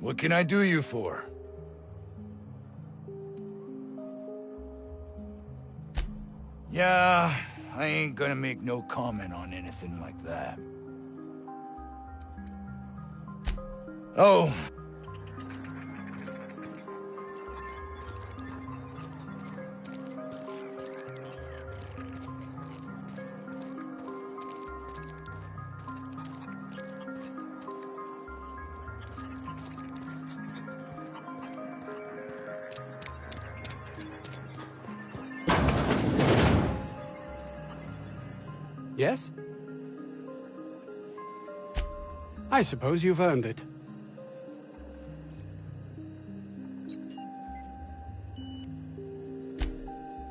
What can I do you for? Yeah, I ain't gonna make no comment on anything like that. Oh. Yes? I suppose you've earned it.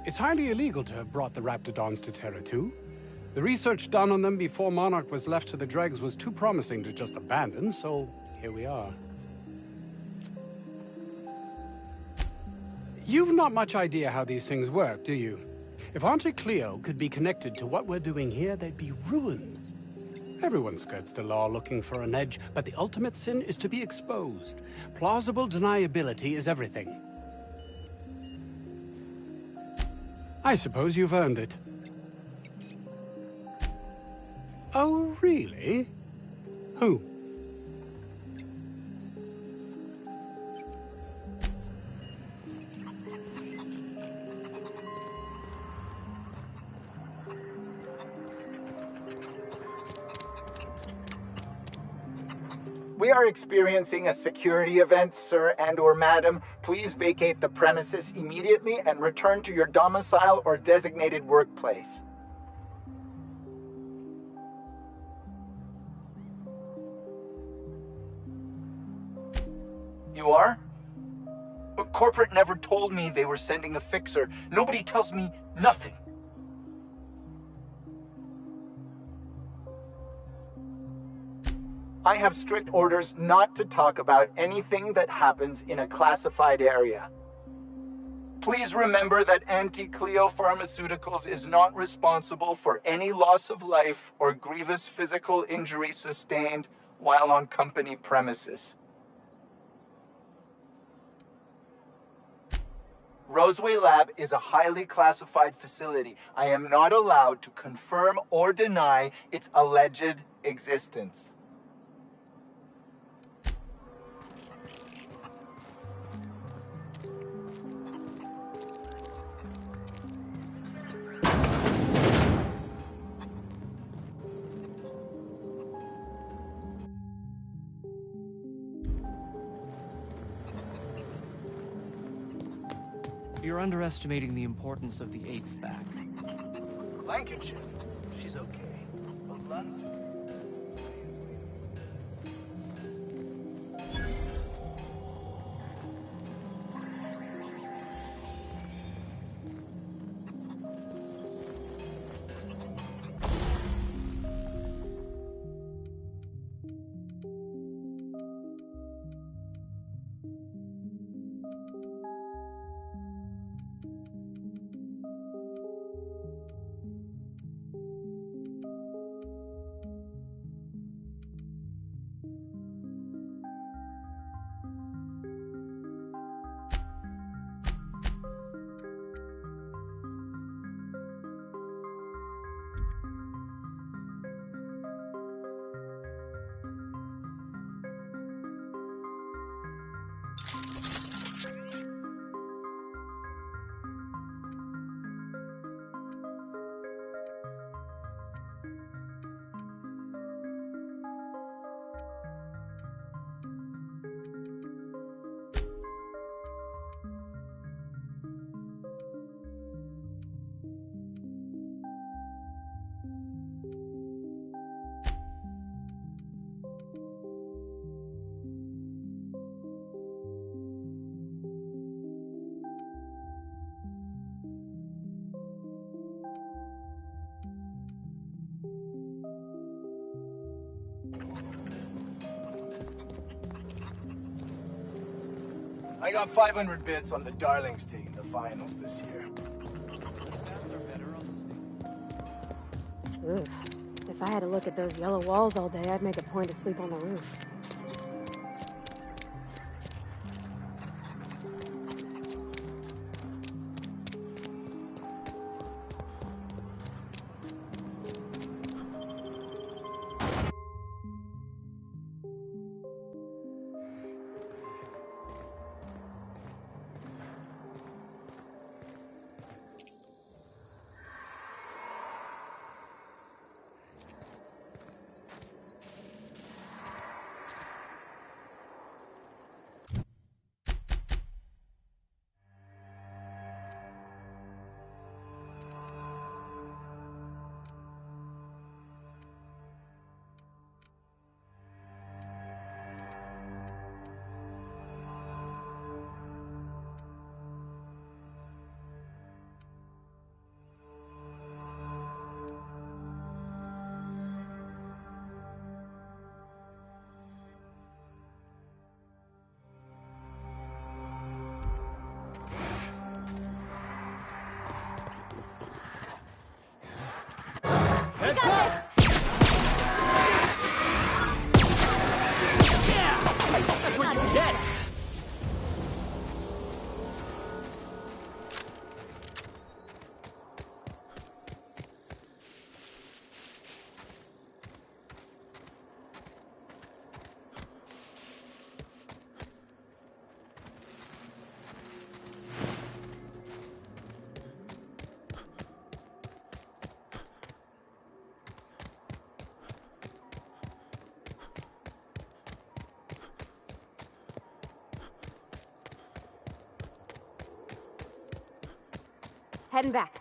It's highly illegal to have brought the Raptidons to Terra 2. The research done on them before Monarch was left to the dregs was too promising to just abandon, so here we are. You've not much idea how these things work, do you? If Auntie Cleo could be connected to what we're doing here, they'd be ruined. Everyone skirts the law looking for an edge, but the ultimate sin is to be exposed. Plausible deniability is everything. I suppose you've earned it. Oh, really? Who? We are experiencing a security event, sir and/or madam. Please vacate the premises immediately and return to your domicile or designated workplace. You are? But corporate never told me they were sending a fixer. Nobody tells me nothing. I have strict orders not to talk about anything that happens in a classified area. Please remember that Anti-Cleo Pharmaceuticals is not responsible for any loss of life or grievous physical injury sustained while on company premises. Roseway Lab is a highly classified facility. I am not allowed to confirm or deny its alleged existence. You're underestimating the importance of the 8th back. Lancashire, she's okay. But London... I got 500 bits on the Darlings taking the finals this year. The stats are better on the Oof. If I had to look at those yellow walls all day, I'd make a point to sleep on the roof. Heading back.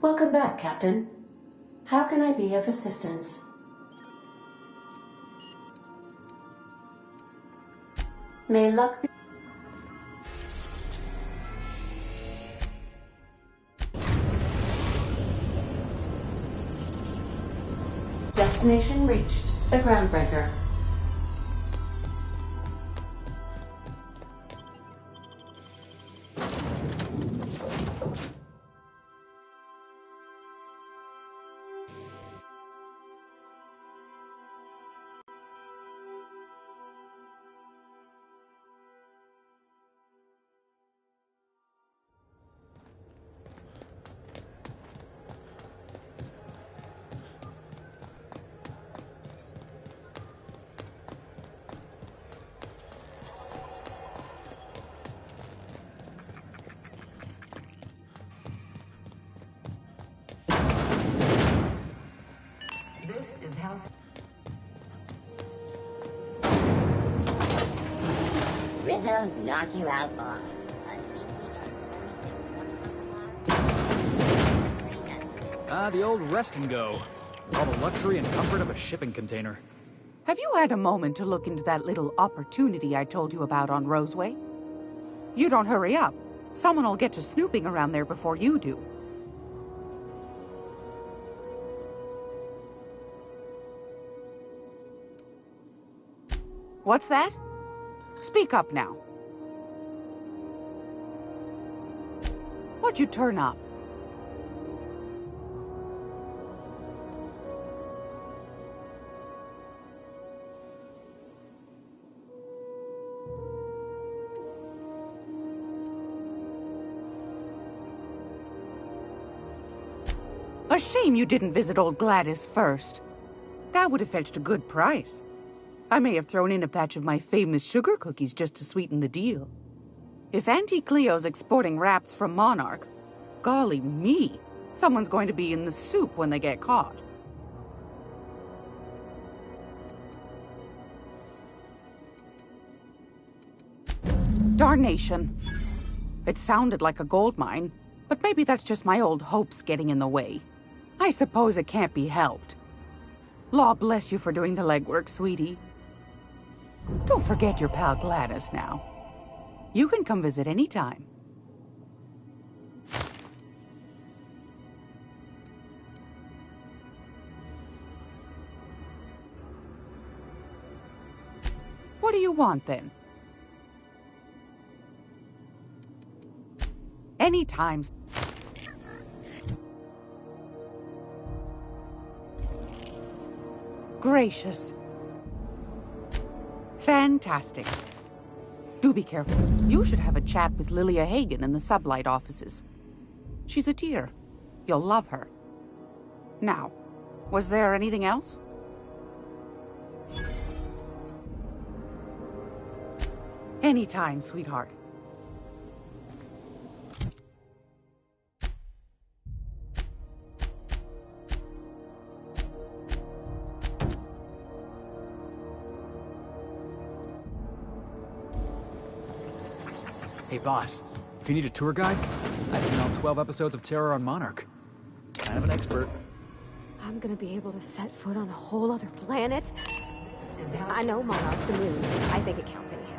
Welcome back, Captain. How can I be of assistance? May luck be... Destination reached. The Groundbreaker. This is House. Rizzo's knock you out for the old rest and go. All the luxury and comfort of a shipping container. Have you had a moment to look into that little opportunity I told you about on Roseway? You don't hurry up. Someone will get to snooping around there before you do. What's that? Speak up now. What'd you turn up? A shame you didn't visit old Gladys first. That would have fetched a good price. I may have thrown in a batch of my famous sugar cookies just to sweeten the deal. If Auntie Cleo's exporting wraps from Monarch, golly me, someone's going to be in the soup when they get caught. Darnation. It sounded like a gold mine, but maybe that's just my old hopes getting in the way. I suppose it can't be helped. Law bless you for doing the legwork, sweetie. Don't forget your pal Gladys now. You can come visit any time. What do you want, then? Anytime. Gracious. Fantastic. Do be careful. You should have a chat with Lilia Hagen in the sublight offices. She's a dear. You'll love her. Now, was there anything else? Anytime, sweetheart. Hey, boss. If you need a tour guide, I've seen all 12 episodes of Terror on Monarch. Kind of an expert. I'm gonna be able to set foot on a whole other planet? I know Monarch's a moon. I think it counts anyhow.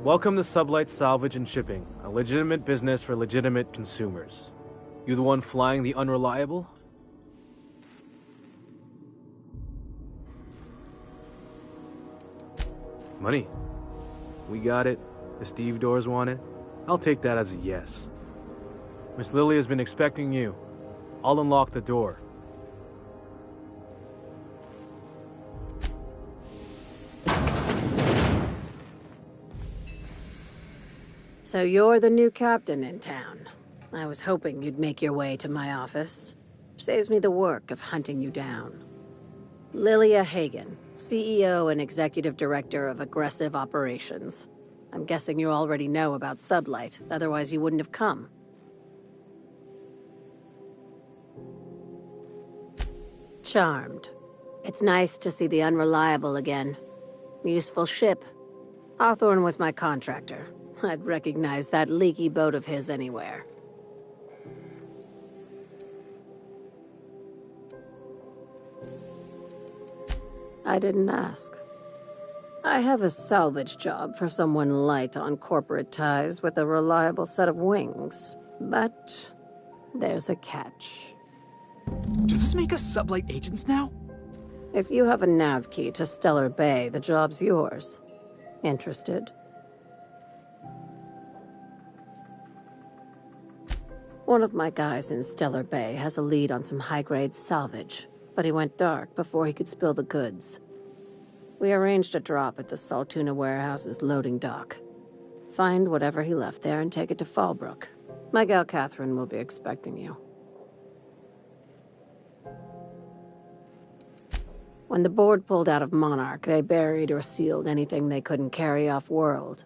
Welcome to Sublight Salvage and Shipping, a legitimate business for legitimate consumers. You the one flying the unreliable? Money. We got it. The Steve Doors want it. I'll take that as a yes. Miss Lily has been expecting you. I'll unlock the door. So you're the new captain in town. I was hoping you'd make your way to my office. Saves me the work of hunting you down. Lilia Hagen, CEO and Executive Director of Aggressive Operations. I'm guessing you already know about Sublight, otherwise you wouldn't have come. Charmed. It's nice to see the Unreliable again. Useful ship. Hawthorne was my contractor. I'd recognize that leaky boat of his anywhere. I didn't ask. I have a salvage job for someone light on corporate ties with a reliable set of wings. But there's a catch. Does this make us Sublight agents now? If you have a nav key to Stellar Bay, the job's yours. Interested? One of my guys in Stellar Bay has a lead on some high-grade salvage, but he went dark before he could spill the goods. We arranged a drop at the Saltuna warehouse's loading dock. Find whatever he left there and take it to Fallbrook. My gal Catherine will be expecting you. When the board pulled out of Monarch, they buried or sealed anything they couldn't carry off-world.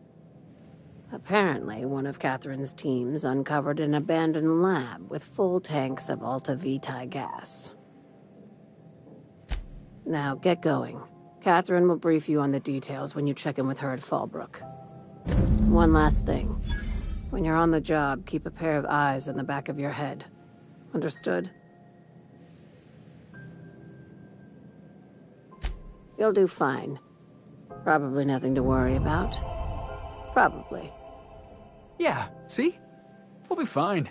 Apparently, one of Catherine's teams uncovered an abandoned lab with full tanks of Alta Vitae gas. Now, get going. Catherine will brief you on the details when you check in with her at Fallbrook. One last thing. When you're on the job, keep a pair of eyes in the back of your head. Understood? You'll do fine. Probably nothing to worry about. Probably. Yeah, see? We'll be fine.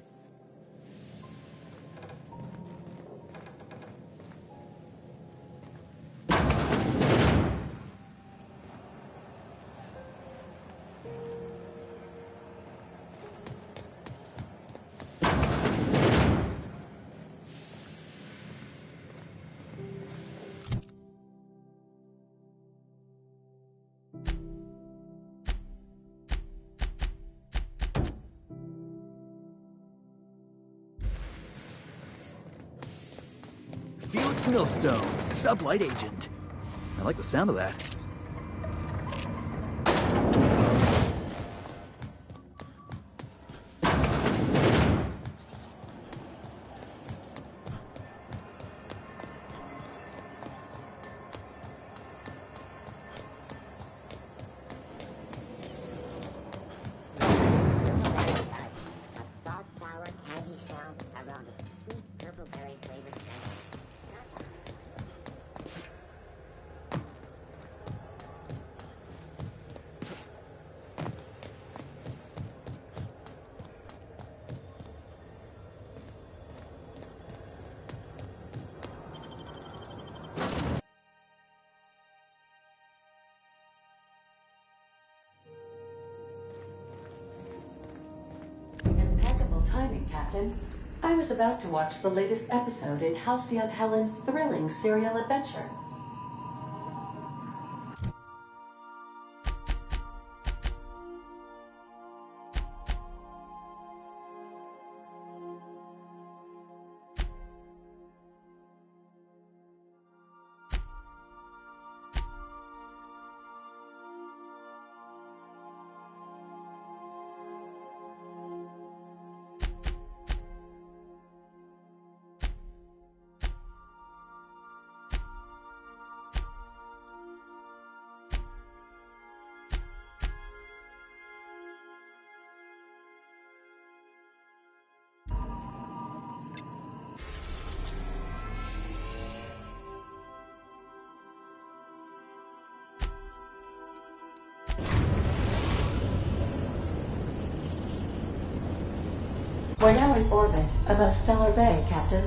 Felix Millstone, Sublight agent. I like the sound of that. timing, Captain. I was about to watch the latest episode in Halcyon Helen's thrilling serial adventure. We're now in orbit above Stellar Bay, Captain.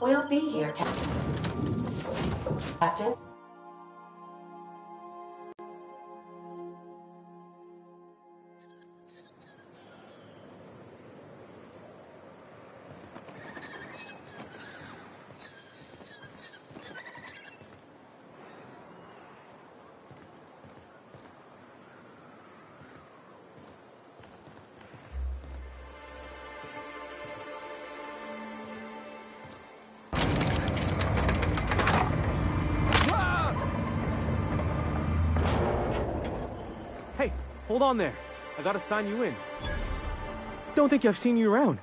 We'll be here, Captain. Hey, hold on there. I gotta sign you in. Don't think I've seen you around.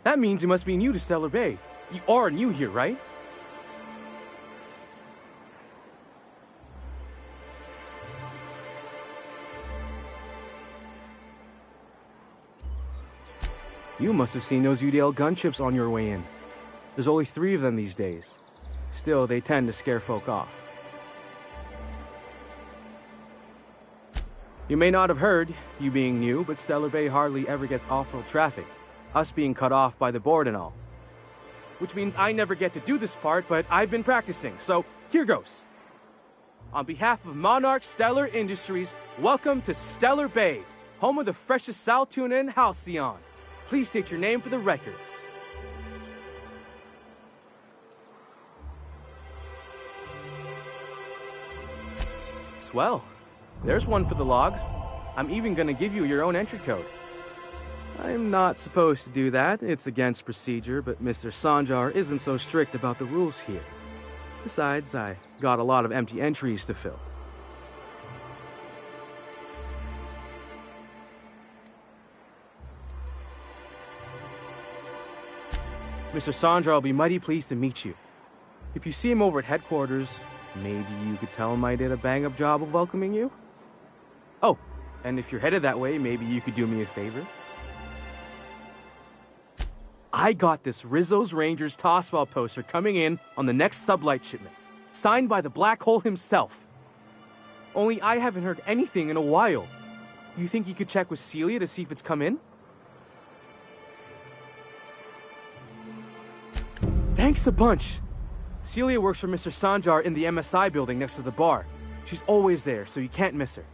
That means you must be new to Stellar Bay. You are new here, right? You must have seen those UDL gunships on your way in. There's only 3 of them these days. Still, they tend to scare folk off. You may not have heard, you being new, but Stellar Bay hardly ever gets off-road traffic, us being cut off by the board and all. Which means I never get to do this part, but I've been practicing, so here goes. On behalf of Monarch Stellar Industries, welcome to Stellar Bay, home of the freshest sal tuna in Halcyon. Please state your name for the records. Swell. There's one for the logs. I'm even gonna give you your own entry code. I'm not supposed to do that. It's against procedure, but Mr. Sanjar isn't so strict about the rules here. Besides, I got a lot of empty entries to fill. Mr. Sanjar will be mighty pleased to meet you. If you see him over at headquarters, maybe you could tell him I did a bang-up job of welcoming you? Oh, and if you're headed that way, maybe you could do me a favor? I got this Rizzo's Rangers tossball poster coming in on the next sublight shipment, signed by the Black Hole himself. Only I haven't heard anything in a while. You think you could check with Celia to see if it's come in? Thanks a bunch. Celia works for Mr. Sanjar in the MSI building next to the bar. She's always there, so you can't miss her.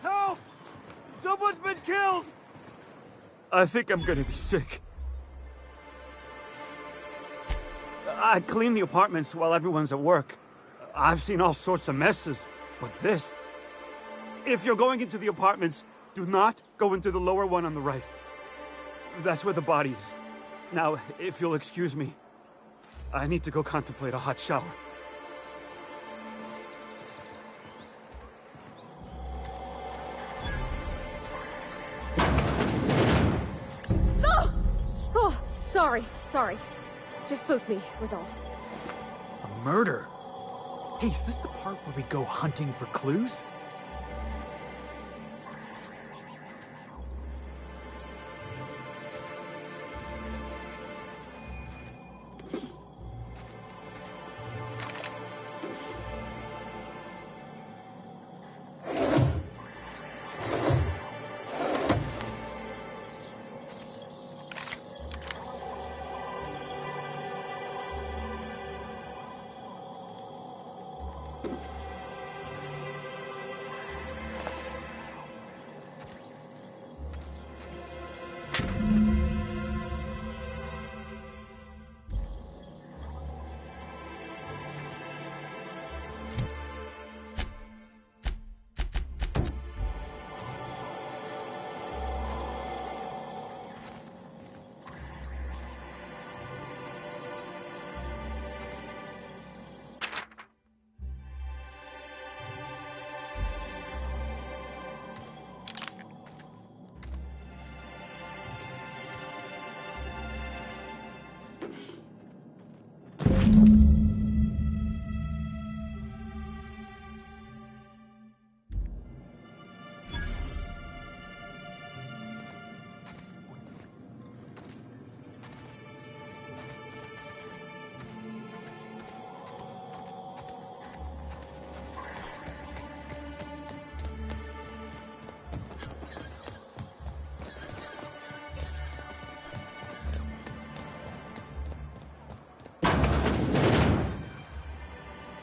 Help! Someone's been killed! I think I'm gonna be sick. I clean the apartments while everyone's at work. I've seen all sorts of messes, but this... If you're going into the apartments, do not go into the lower one on the right. That's where the body is. Now, if you'll excuse me, I need to go contemplate a hot shower. Sorry. Just spooked me, was all. A murder? Hey, is this the part where we go hunting for clues?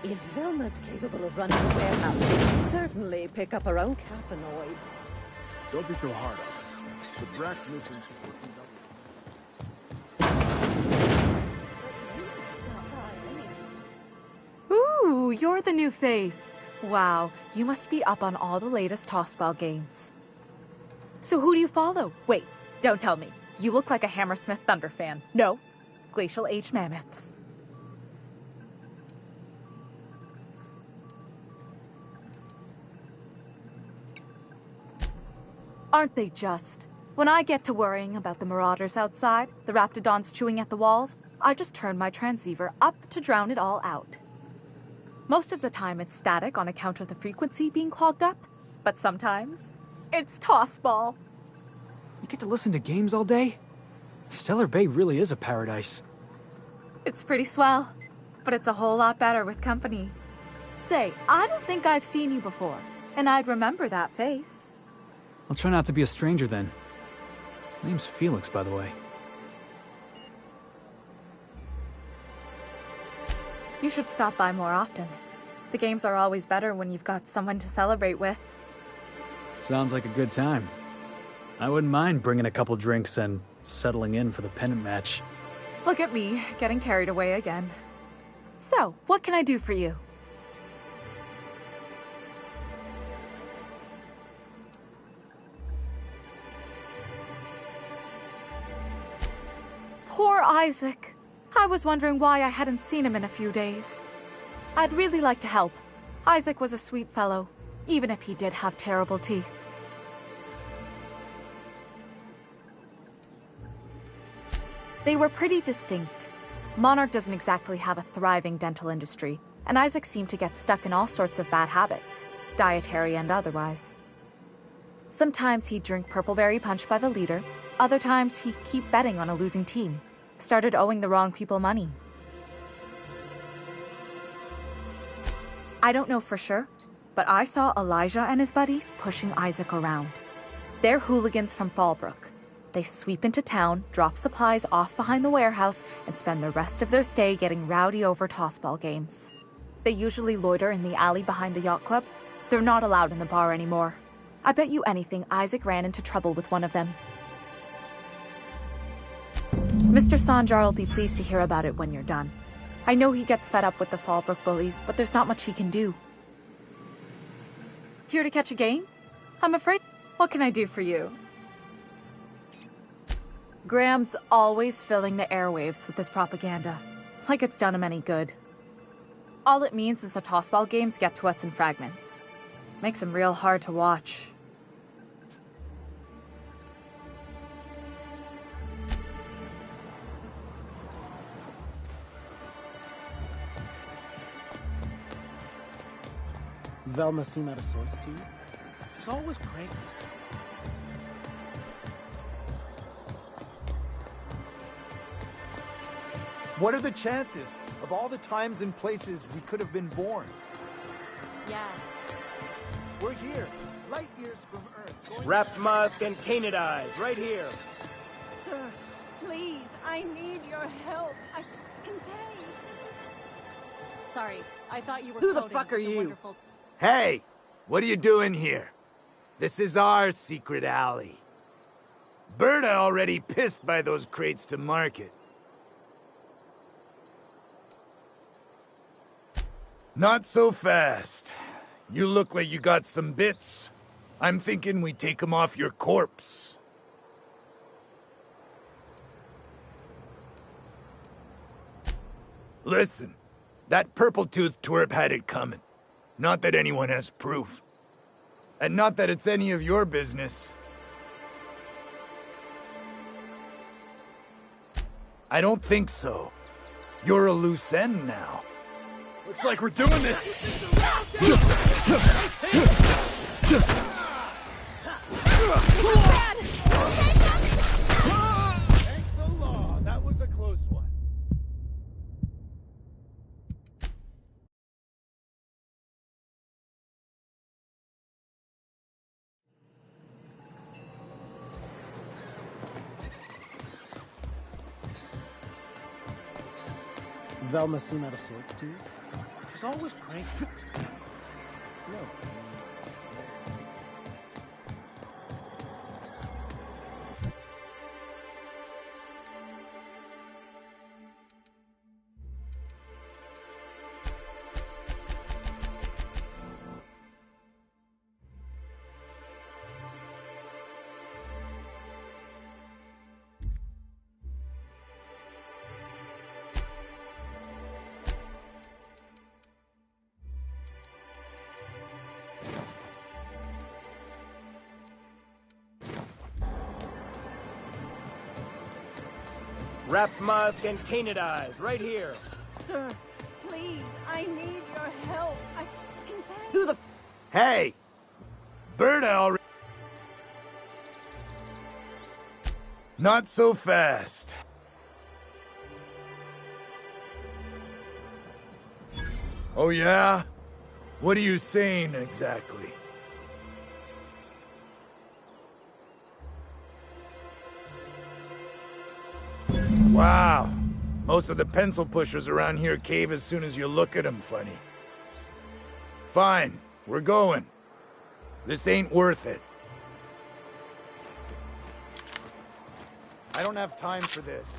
If Velma's capable of running a warehouse, she can certainly pick up her own caffeinoid. Don't be so hard on her. With Brack's missing, she's working double. Ooh, you're the new face. Wow, you must be up on all the latest tossball games. So who do you follow? Wait, don't tell me. You look like a Hammersmith Thunder fan. No, Glacial H Mammoths. Aren't they just? When I get to worrying about the marauders outside, the raptidons chewing at the walls, I just turn my transceiver up to drown it all out. Most of the time it's static on account of the frequency being clogged up, but sometimes it's tossball. You get to listen to games all day? Stellar Bay really is a paradise. It's pretty swell, but it's a whole lot better with company. Say, I don't think I've seen you before, and I'd remember that face. I'll try not to be a stranger then. Name's Felix, by the way. You should stop by more often. The games are always better when you've got someone to celebrate with. Sounds like a good time. I wouldn't mind bringing a couple drinks and settling in for the pennant match. Look at me, getting carried away again. So, what can I do for you? Poor Isaac. I was wondering why I hadn't seen him in a few days. I'd really like to help. Isaac was a sweet fellow, even if he did have terrible teeth. They were pretty distinct. Monarch doesn't exactly have a thriving dental industry, and Isaac seemed to get stuck in all sorts of bad habits, dietary and otherwise. Sometimes he'd drink purpleberry punch by the liter, other times he'd keep betting on a losing team, started owing the wrong people money. I don't know for sure, but I saw Elijah and his buddies pushing Isaac around. They're hooligans from Fallbrook. They sweep into town, drop supplies off behind the warehouse, and spend the rest of their stay getting rowdy over tossball games. They usually loiter in the alley behind the yacht club. They're not allowed in the bar anymore. I bet you anything Isaac ran into trouble with one of them. Mr. Sanjar will be pleased to hear about it when you're done. I know he gets fed up with the Fallbrook bullies, but there's not much he can do. Here to catch a game? I'm afraid... What can I do for you? Graham's always filling the airwaves with his propaganda, like it's done him any good. All it means is the tossball games get to us in fragments. Makes them real hard to watch. Velma seem out of sorts to you? She's always cranky. What are the chances of all the times and places we could have been born? Yeah. We're here, light years from Earth. Wrapped Musk and Canid Eyes, right here. Sir, please, I need your help. I can pay. Sorry, I thought you were Who the coding. fuck are It's a you? wonderful- Hey, what are you doing here? This is our secret alley. Berta already pissed by those crates to market. Not so fast. You look like you got some bits. I'm thinking we take them off your corpse. Listen, that purple-toothed twerp had it coming. Not that anyone has proof. And not that it's any of your business. I don't think so. You're a loose end now. Looks like we're doing this. Thank the law. That was a close one. Velma seem out of sorts to you? She's always cranky. No. Wrap mask and canid eyes, right here. Sir, please, I need your help. I can beg. Who the Hey! Berta already... Not so fast. Oh yeah? What are you saying exactly? Wow. Most of the pencil pushers around here cave as soon as you look at them funny. Fine, we're going. This ain't worth it. I don't have time for this.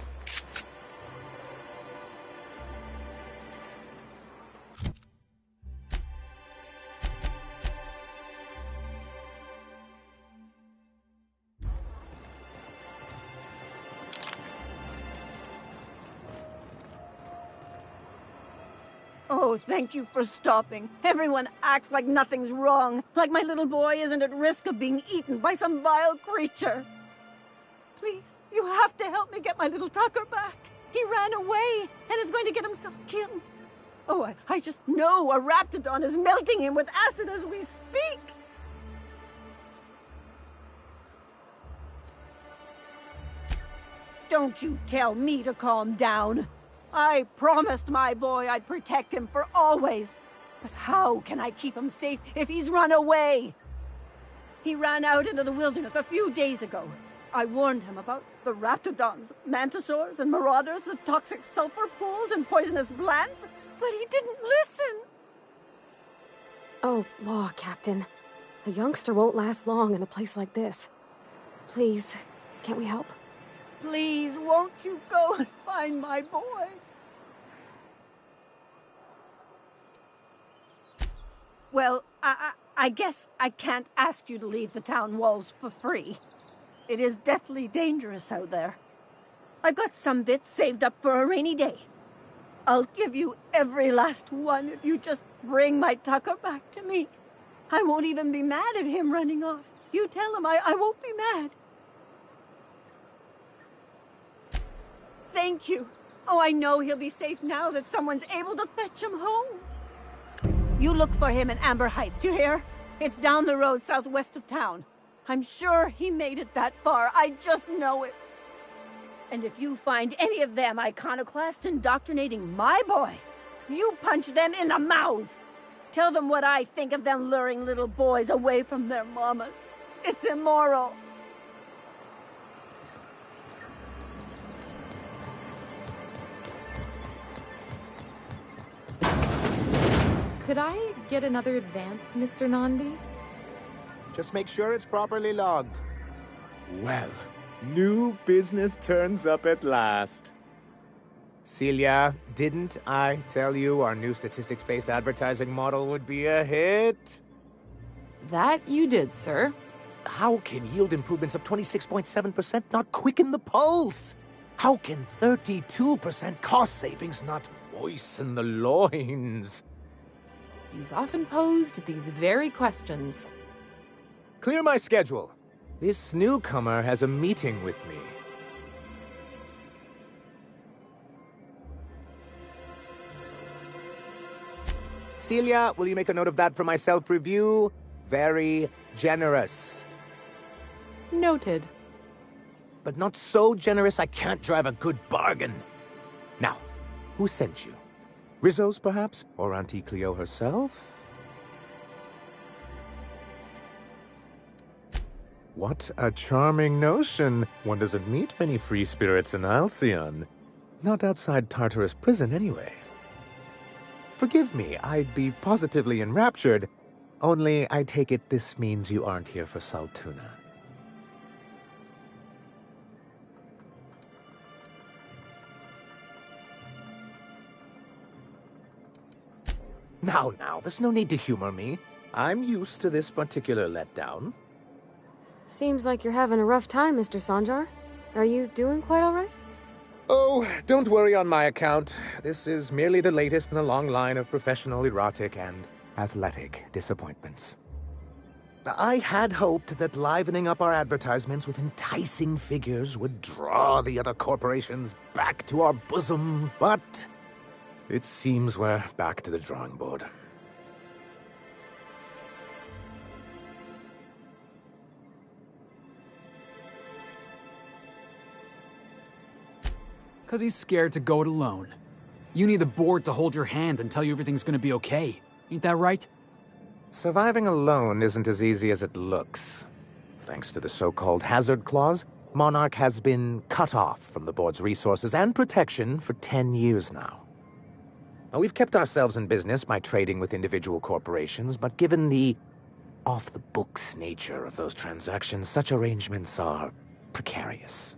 Oh, thank you for stopping. Everyone acts like nothing's wrong, like my little boy isn't at risk of being eaten by some vile creature. Please, you have to help me get my little Tucker back. He ran away and is going to get himself killed. Oh, I just know a raptidon is melting him with acid as we speak. Don't you tell me to calm down. I promised my boy I'd protect him for always. But how can I keep him safe if he's run away? He ran out into the wilderness a few days ago. I warned him about the raptidons, mantisaurs, and marauders, the toxic sulfur pools and poisonous glands, but he didn't listen. Oh, law, Captain. A youngster won't last long in a place like this. Please, can't we help? Please, won't you go and find my boy? Well, I guess I can't ask you to leave the town walls for free. It is deathly dangerous out there. I've got some bits saved up for a rainy day. I'll give you every last one if you just bring my Tucker back to me. I won't even be mad at him running off. You tell him I won't be mad. Thank you. Oh, I know he'll be safe now that someone's able to fetch him home. You look for him in Amber Heights, you hear? It's down the road southwest of town. I'm sure he made it that far. I just know it. And if you find any of them iconoclasts indoctrinating my boy, you punch them in the mouths. Tell them what I think of them luring little boys away from their mamas. It's immoral. Could I get another advance, Mr. Nandi? Just make sure it's properly logged. Well, new business turns up at last. Celia, didn't I tell you our new statistics-based advertising model would be a hit? That you did, sir. How can yield improvements of 26.7% not quicken the pulse? How can 32% cost savings not moisten the loins? You've often posed these very questions. Clear my schedule. This newcomer has a meeting with me. Celia, will you make a note of that for my self-review? Very generous. Noted. But not so generous I can't drive a good bargain. Now, who sent you? Rizzo's, perhaps? Or Auntie Cleo herself? What a charming notion. One doesn't meet many free spirits in Halcyon. Not outside Tartarus prison, anyway. Forgive me, I'd be positively enraptured. Only, I take it this means you aren't here for Saltuna. Now, there's no need to humor me. I'm used to this particular letdown. Seems like you're having a rough time, Mr. Sanjar. Are you doing quite all right? Oh, don't worry on my account. This is merely the latest in a long line of professional, erotic, and athletic disappointments. I had hoped that livening up our advertisements with enticing figures would draw the other corporations back to our bosom, but it seems we're back to the drawing board. Because he's scared to go it alone. You need the board to hold your hand and tell you everything's gonna be okay. Ain't that right? Surviving alone isn't as easy as it looks. Thanks to the so-called hazard clause, Monarch has been cut off from the board's resources and protection for 10 years now. Now, we've kept ourselves in business by trading with individual corporations, but given the off-the-books nature of those transactions, such arrangements are precarious.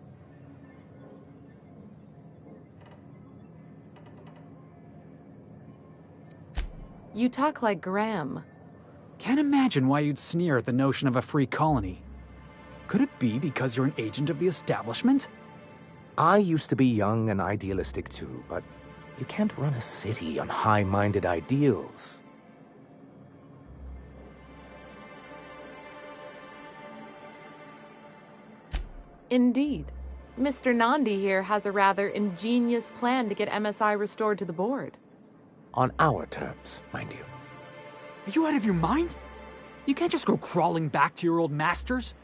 You talk like Graham. Can't imagine why you'd sneer at the notion of a free colony. Could it be because you're an agent of the establishment? I used to be young and idealistic too, but you can't run a city on high-minded ideals. Indeed. Mr. Nandi here has a rather ingenious plan to get MSI restored to the board. On our terms, mind you. Are you out of your mind? You can't just go crawling back to your old masters.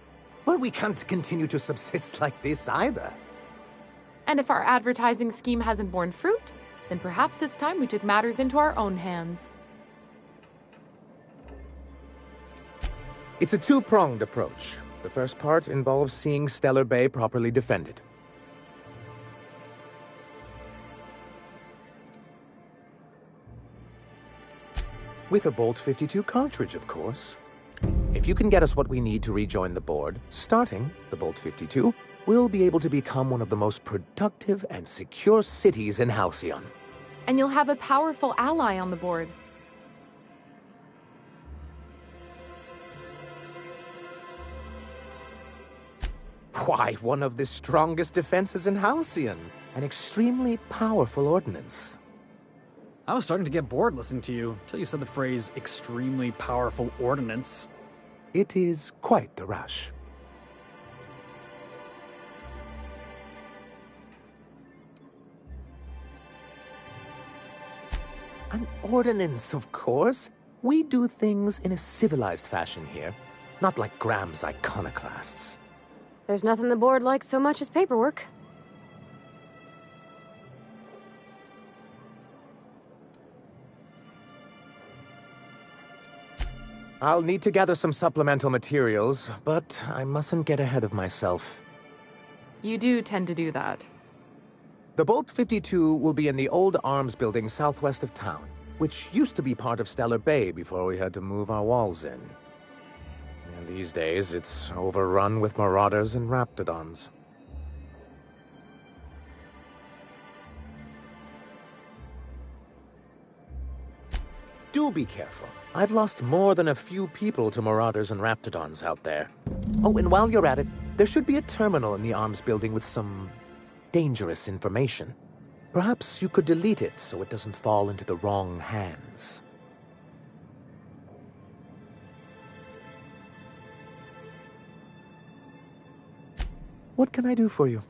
Well, we can't continue to subsist like this either. And if our advertising scheme hasn't borne fruit, then perhaps it's time we took matters into our own hands. It's a two-pronged approach. The first part involves seeing Stellar Bay properly defended. With a Bolt 52 cartridge, of course. If you can get us what we need to rejoin the board, starting the Bolt 52, we'll be able to become one of the most productive and secure cities in Halcyon. And you'll have a powerful ally on the board. Why, one of the strongest defenses in Halcyon. An extremely powerful ordnance. I was starting to get bored listening to you, until you said the phrase, extremely powerful ordnance. It is quite the rush. An ordinance, of course. We do things in a civilized fashion here, not like Graham's iconoclasts. There's nothing the board likes so much as paperwork. I'll need to gather some supplemental materials, but I mustn't get ahead of myself. You do tend to do that. The Bolt 52 will be in the old arms building southwest of town. which used to be part of Stellar Bay before we had to move our walls in. And these days, it's overrun with marauders and raptidons. Do be careful. I've lost more than a few people to marauders and raptidons out there. Oh, and while you're at it, there should be a terminal in the arms building with some dangerous information. Perhaps you could delete it so it doesn't fall into the wrong hands. What can I do for you?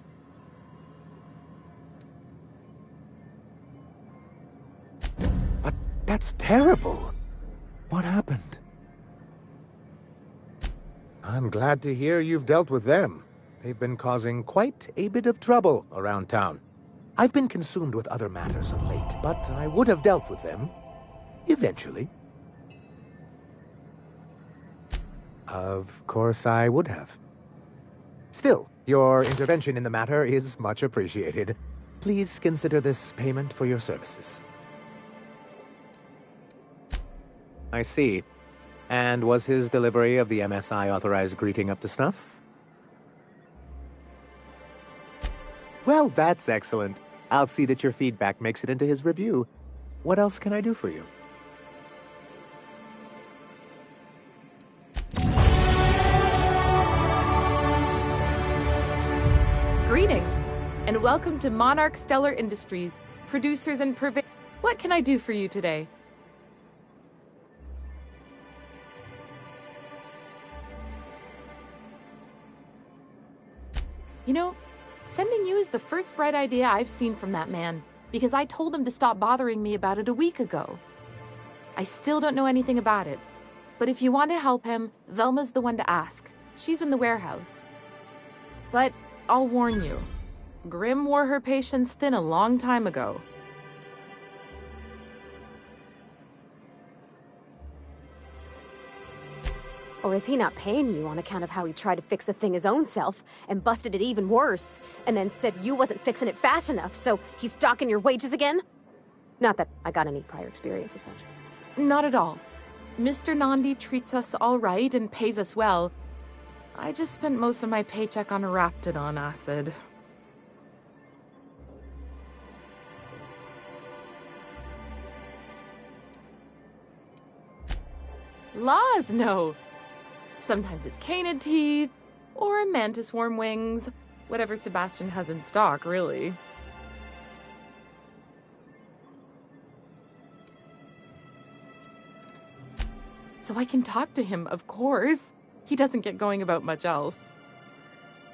But that's terrible. What happened? I'm glad to hear you've dealt with them. They've been causing quite a bit of trouble around town. I've been consumed with other matters of late, but I would have dealt with them. Eventually. Of course I would have. Still, your intervention in the matter is much appreciated. Please consider this payment for your services. I see. And was his delivery of the MSI authorized greeting up to snuff? Well, that's excellent. I'll see that your feedback makes it into his review. What else can I do for you? Greetings, and welcome to Monarch Stellar Industries, producers and What can I do for you today? You know, sending you is the first bright idea I've seen from that man, because I told him to stop bothering me about it a week ago. I still don't know anything about it, but if you want to help him, Velma's the one to ask. She's in the warehouse. But I'll warn you, Grim wore her patience thin a long time ago. Or is he not paying you on account of how he tried to fix the thing his own self and busted it even worse, and then said you wasn't fixing it fast enough, so he's docking your wages again? Not that I got any prior experience with such. Not at all. Mr. Nandi treats us all right and pays us well. I just spent most of my paycheck on Raptidon acid. Laws, no. Sometimes it's canid teeth, or mantis worm wings. Whatever Sebastian has in stock, really. So I can talk to him, of course. He doesn't get going about much else.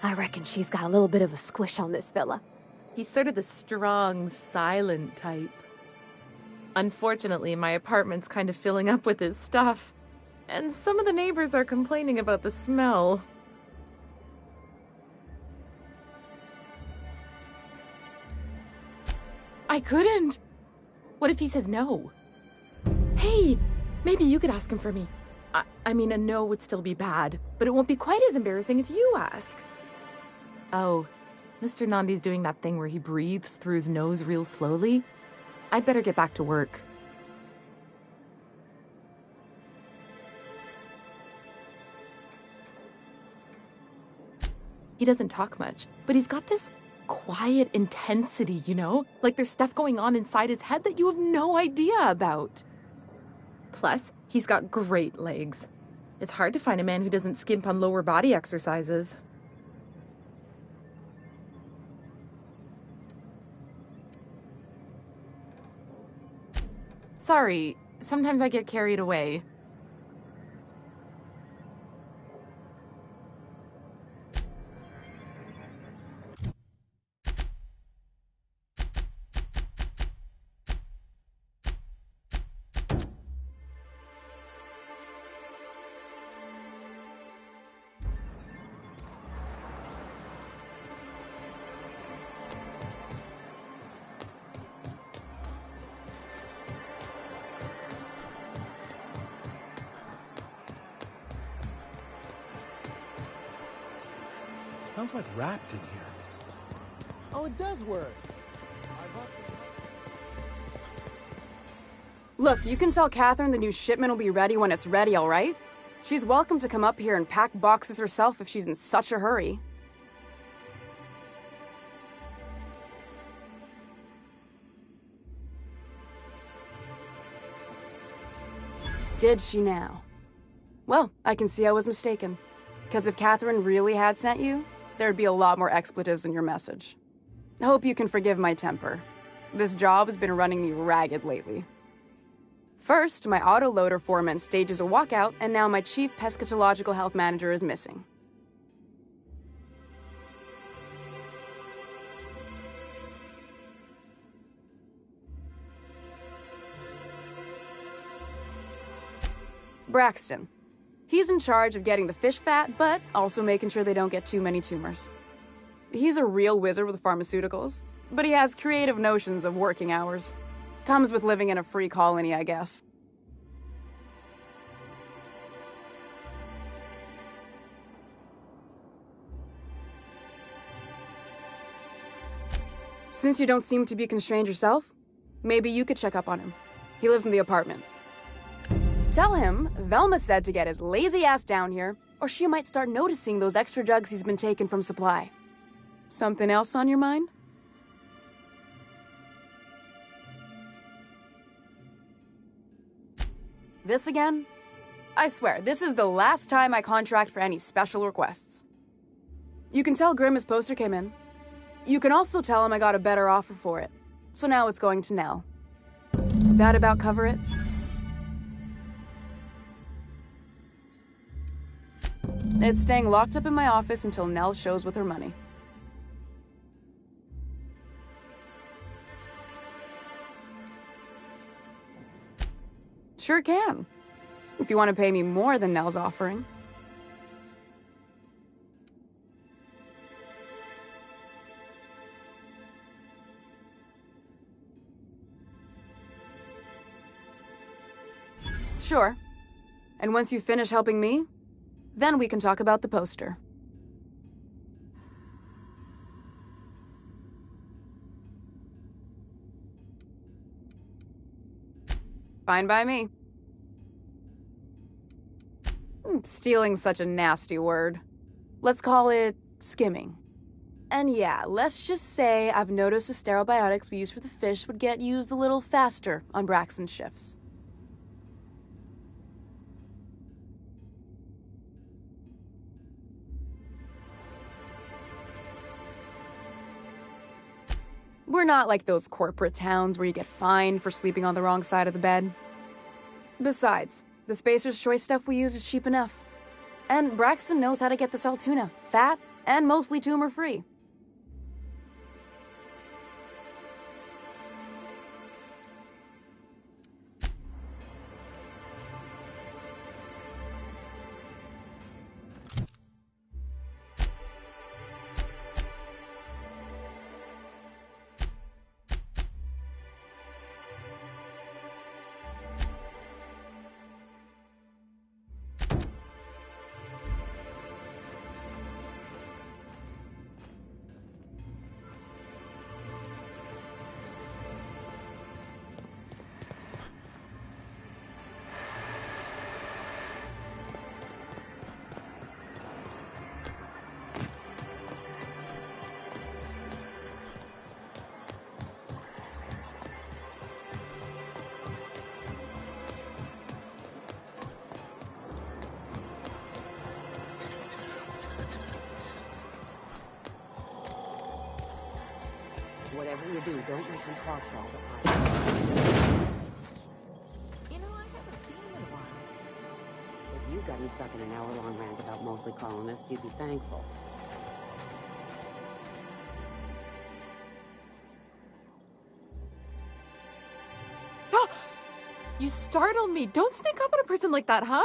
I reckon she's got a little bit of a squish on this fella. He's sort of the strong, silent type. Unfortunately, my apartment's kind of filling up with his stuff. And some of the neighbors are complaining about the smell. I couldn't. What if he says no? Hey, maybe you could ask him for me. I mean, a no would still be bad, but it won't be quite as embarrassing if you ask. Oh, Mr. Nandi's doing that thing where he breathes through his nose real slowly. I'd better get back to work. He doesn't talk much, but he's got this quiet intensity, you know? Like there's stuff going on inside his head that you have no idea about. Plus, he's got great legs. It's hard to find a man who doesn't skimp on lower body exercises. Sorry, sometimes I get carried away. Smells like wrapped in here. Oh, it does work. Look, you can tell Catherine the new shipment will be ready when it's ready, all right? She's welcome to come up here and pack boxes herself if she's in such a hurry. Did she now? Well, I can see I was mistaken. Because if Catherine really had sent you, there'd be a lot more expletives in your message. I hope you can forgive my temper. This job has been running me ragged lately. First, my autoloader foreman stages a walkout, and now my chief pescatological health manager is missing. Braxton. He's in charge of getting the fish fat, but also making sure they don't get too many tumors. He's a real wizard with pharmaceuticals, but he has creative notions of working hours. Comes with living in a free colony, I guess. Since you don't seem to be constrained yourself, maybe you could check up on him. He lives in the apartments. Tell him Velma said to get his lazy ass down here, or she might start noticing those extra jugs he's been taking from supply. Something else on your mind? This again? I swear, this is the last time I contract for any special requests. You can tell Grim his poster came in. You can also tell him I got a better offer for it. So now it's going to Nell. That about cover it? It's staying locked up in my office until Nell shows with her money. Sure can. If you want to pay me more than Nell's offering. Sure. And once you finish helping me, then we can talk about the poster. Fine by me. Stealing's such a nasty word. Let's call it skimming. And yeah, let's just say I've noticed the sterile biotics we use for the fish would get used a little faster on Braxton's shifts. We're not like those corporate towns where you get fined for sleeping on the wrong side of the bed. Besides, the Spacer's Choice stuff we use is cheap enough. And Braxton knows how to get this all tuna, fat, and mostly tumor-free. Whatever you do, don't mention crossbow. You know, I haven't seen him in a while. If you got me stuck in an hour-long rant about mostly colonists, you'd be thankful. You startled me. Don't sneak up on a person like that, huh?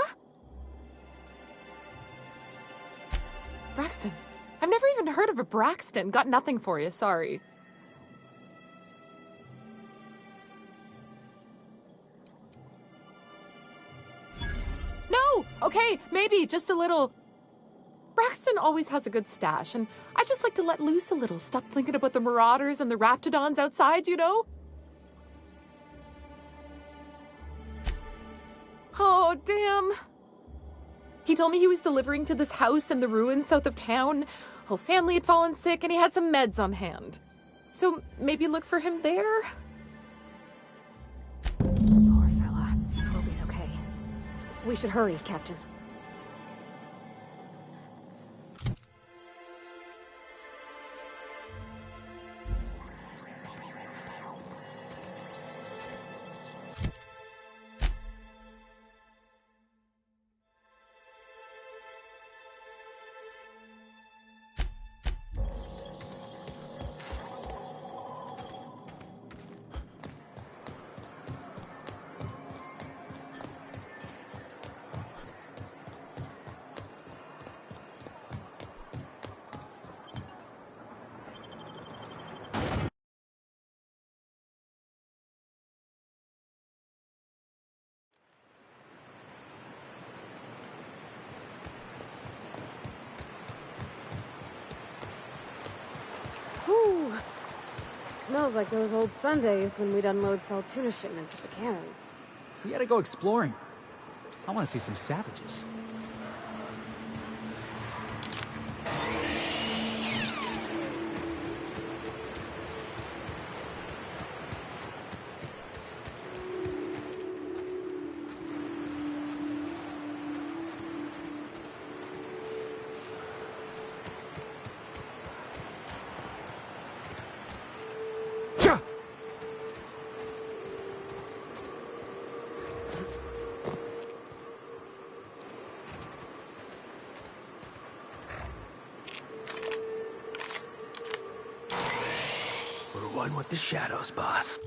Braxton. I've never even heard of a Braxton. Got nothing for you, sorry. No! Okay, maybe, just a little. Braxton always has a good stash, and I just like to let loose a little. Stop thinking about the marauders and the raptidons outside, you know? Oh, damn. He told me he was delivering to this house in the ruins south of town. Whole family had fallen sick and he had some meds on hand. So maybe look for him there? Poor fella. Hope he's okay. We should hurry, Captain. Whew. Smells like those old Sundays when we'd unload salt tuna shipments at the cannery. We gotta go exploring. I want to see some savages. One with the shadows, boss.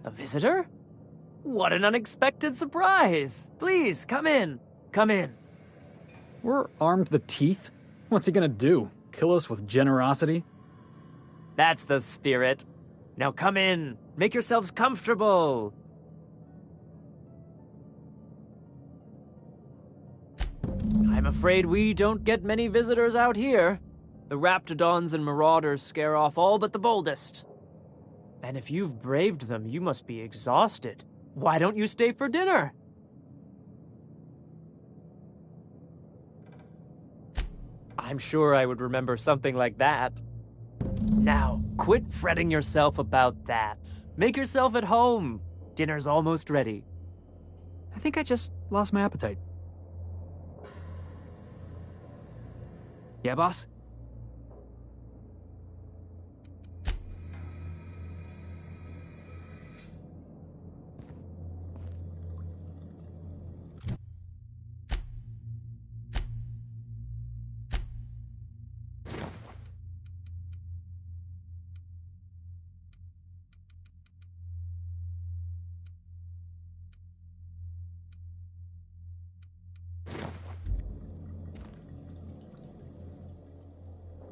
A visitor? What an unexpected surprise! Please, come in. Come in. We're armed to the teeth. What's he gonna do? Kill us with generosity? That's the spirit. Now come in. Make yourselves comfortable. I'm afraid we don't get many visitors out here. The Raptidons and Marauders scare off all but the boldest. And if you've braved them, you must be exhausted. Why don't you stay for dinner? I'm sure I would remember something like that. Now, quit fretting yourself about that. Make yourself at home. Dinner's almost ready. I think I just lost my appetite. Yeah, boss?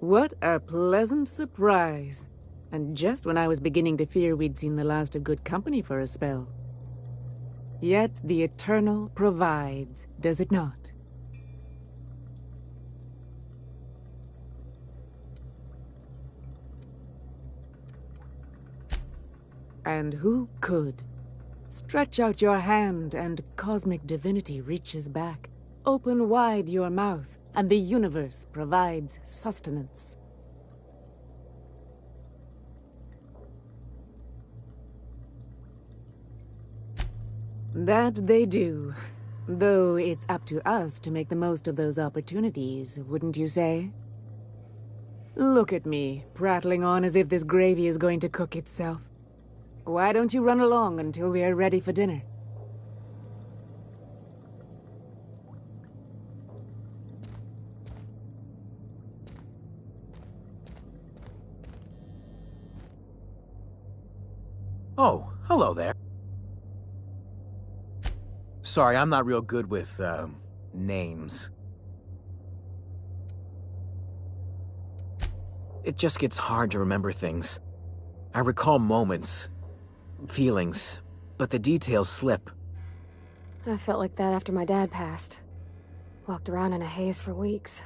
What a pleasant surprise. And just when I was beginning to fear we'd seen the last of good company for a spell. Yet the Eternal provides, does it not? And who could? Stretch out your hand and cosmic divinity reaches back. Open wide your mouth and the universe provides sustenance. That they do. Though it's up to us to make the most of those opportunities, wouldn't you say? Look at me, prattling on as if this gravy is going to cook itself. Why don't you run along until we are ready for dinner? Oh, hello there. Sorry, I'm not real good with, names. It just gets hard to remember things. I recall moments, feelings, but the details slip. I felt like that after my dad passed. Walked around in a haze for weeks.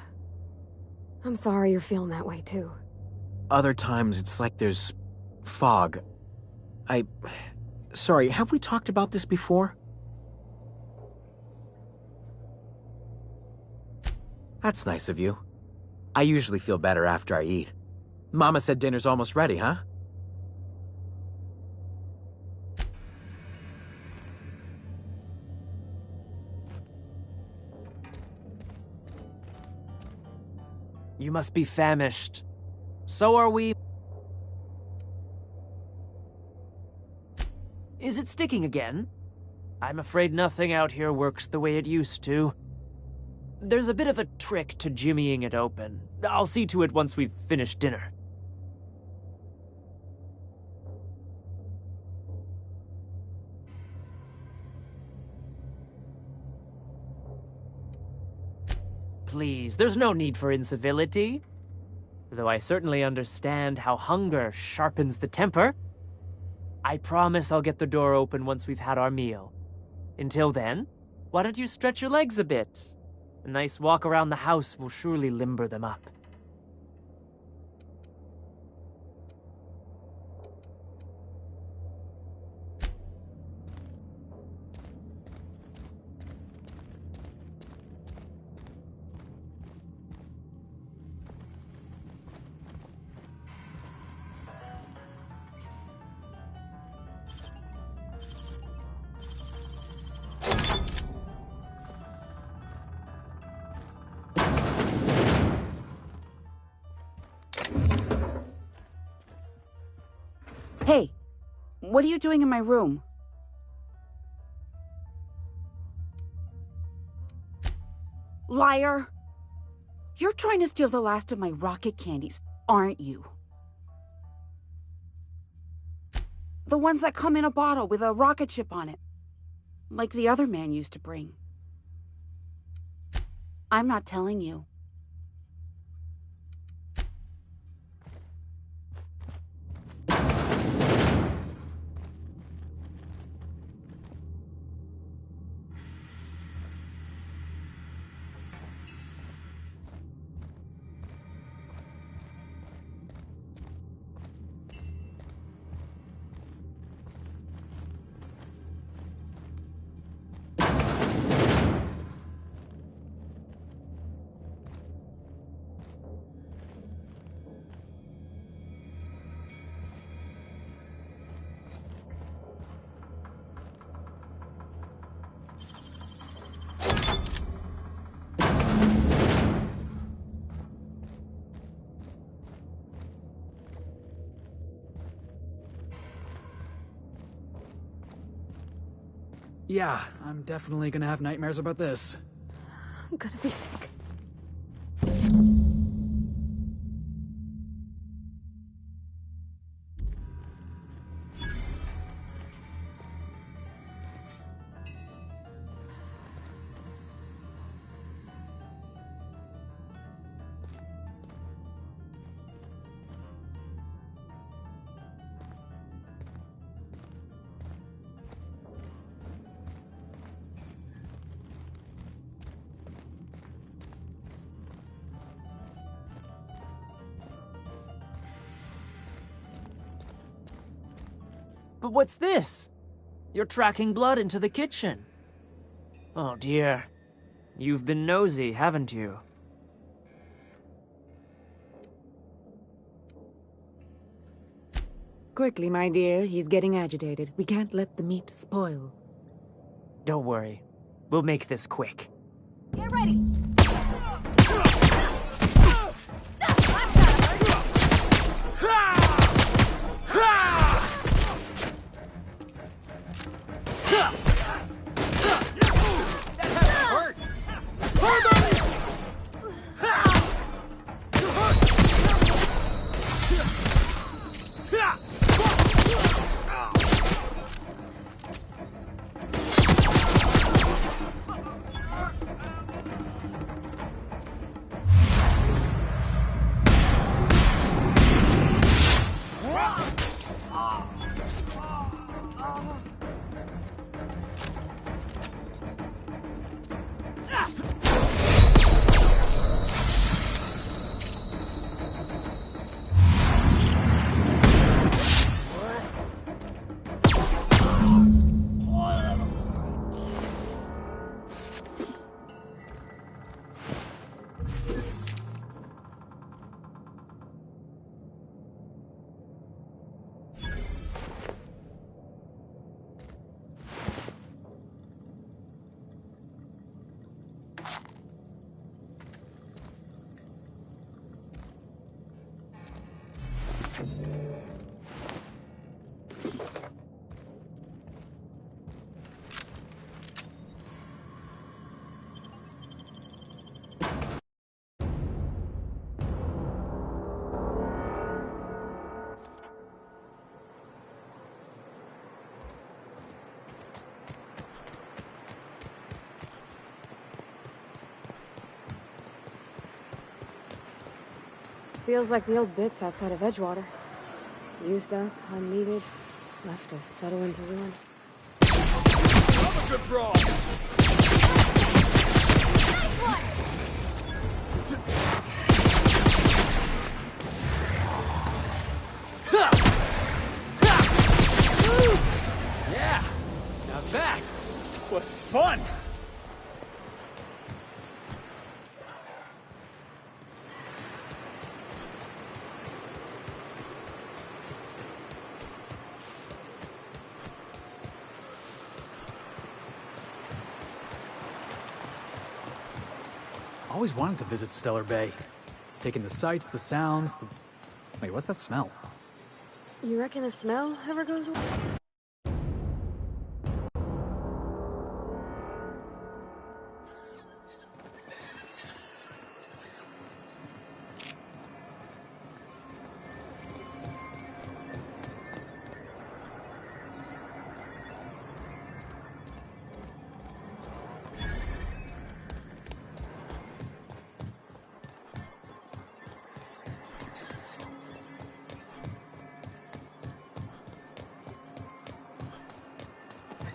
I'm sorry you're feeling that way, too. Other times, it's like there's fog. Sorry, have we talked about this before? That's nice of you. I usually feel better after I eat. Mama said dinner's almost ready, huh? You must be famished. So are we. Is it sticking again? I'm afraid nothing out here works the way it used to. There's a bit of a trick to jimmying it open. I'll see to it once we've finished dinner. Please, there's no need for incivility. Though I certainly understand how hunger sharpens the temper. I promise I'll get the door open once we've had our meal. Until then, why don't you stretch your legs a bit? A nice walk around the house will surely limber them up. Hey, what are you doing in my room? Liar! You're trying to steal the last of my rocket candies, aren't you? The ones that come in a bottle with a rocket ship on it. Like the other man used to bring. I'm not telling you. Yeah, I'm definitely gonna have nightmares about this. I'm gonna be sick. But what's this? You're tracking blood into the kitchen. Oh dear. You've been nosy, haven't you? Quickly, my dear. He's getting agitated. We can't let the meat spoil. Don't worry. We'll make this quick. Get ready! Feels like the old bits outside of Edgewater. Used up, unneeded, left to settle into ruin. I'm a good brawl. Yeah, now that was fun. Always wanted to visit Stellar Bay. Taking the sights, the sounds, the... Wait, what's that smell? You reckon the smell ever goes away?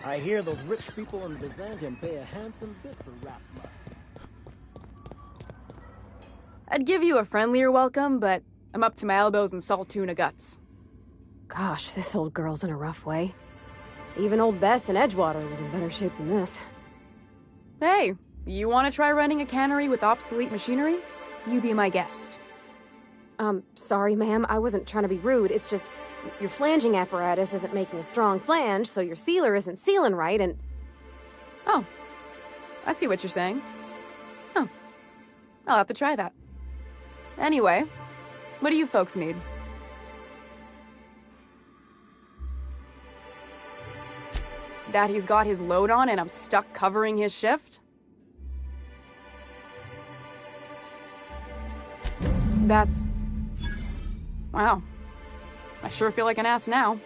I hear those rich people in Byzantium pay a handsome bit for rat musk. I'd give you a friendlier welcome, but I'm up to my elbows in salt tuna guts. Gosh, this old girl's in a rough way. Even old Bess in Edgewater was in better shape than this. Hey, you want to try running a cannery with obsolete machinery? You be my guest. Sorry, ma'am. I wasn't trying to be rude. It's just, your flanging apparatus isn't making a strong flange, so your sealer isn't sealing right, and... Oh. I see what you're saying. Huh. I'll have to try that. Anyway, what do you folks need? That he's got his load on and I'm stuck covering his shift? That's... Wow. I sure feel like an ass now.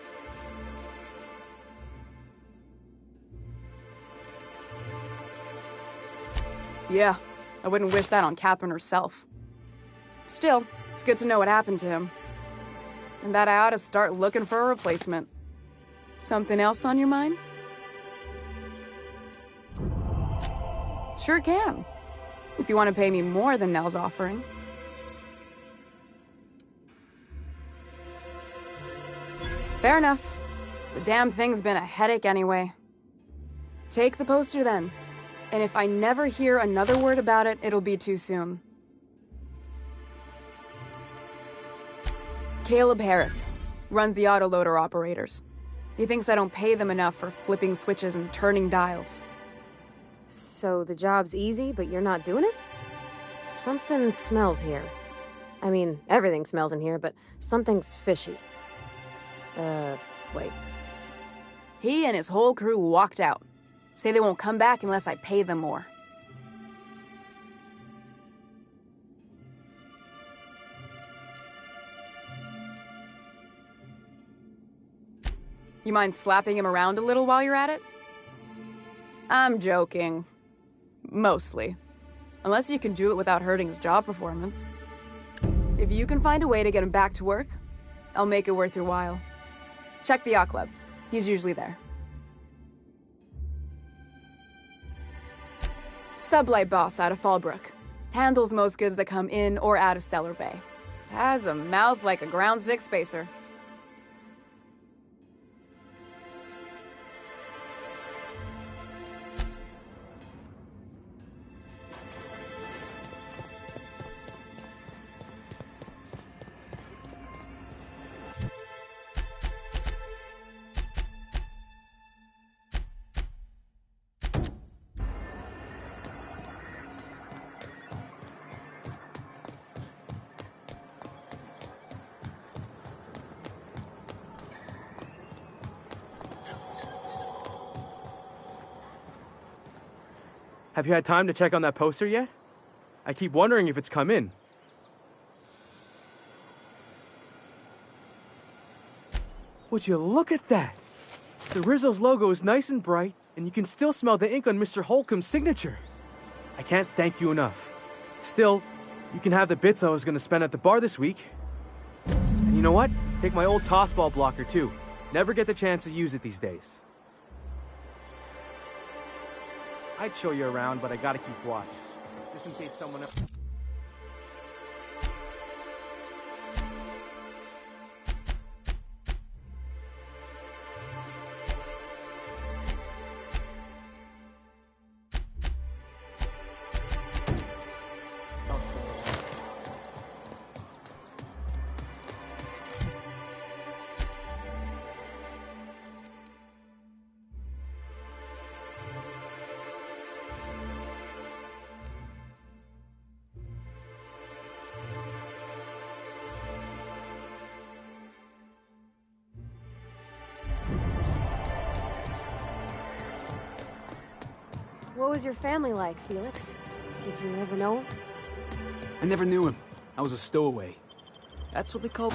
Yeah, I wouldn't wish that on Catherine herself. Still, it's good to know what happened to him. And that I ought to start looking for a replacement. Something else on your mind? Sure can. If you want to pay me more than Nell's offering. Fair enough. The damn thing's been a headache anyway. Take the poster then. And if I never hear another word about it, it'll be too soon. Caleb Herrick runs the autoloader operators. He thinks I don't pay them enough for flipping switches and turning dials. So the job's easy, but you're not doing it? Something smells here. I mean, everything smells in here, but something's fishy. Wait. He and his whole crew walked out. Say they won't come back unless I pay them more. You mind slapping him around a little while you're at it? I'm joking. Mostly. Unless you can do it without hurting his job performance. If you can find a way to get him back to work, I'll make it worth your while. Check the yacht club. He's usually there. Sublight boss out of Fallbrook. Handles most goods that come in or out of Stellar Bay. Has a mouth like a Ground 6 spacer. Have you had time to check on that poster yet? I keep wondering if it's come in. Would you look at that? The Rizzo's logo is nice and bright, and you can still smell the ink on Mr. Holcomb's signature. I can't thank you enough. Still, you can have the bits I was going to spend at the bar this week. And you know what? Take my old tossball blocker, too. Never get the chance to use it these days. I'd show you around, but I gotta keep watch. Just in case someone else... What was your family like, Felix? Did you ever know him? I never knew him. I was a stowaway. That's what they called...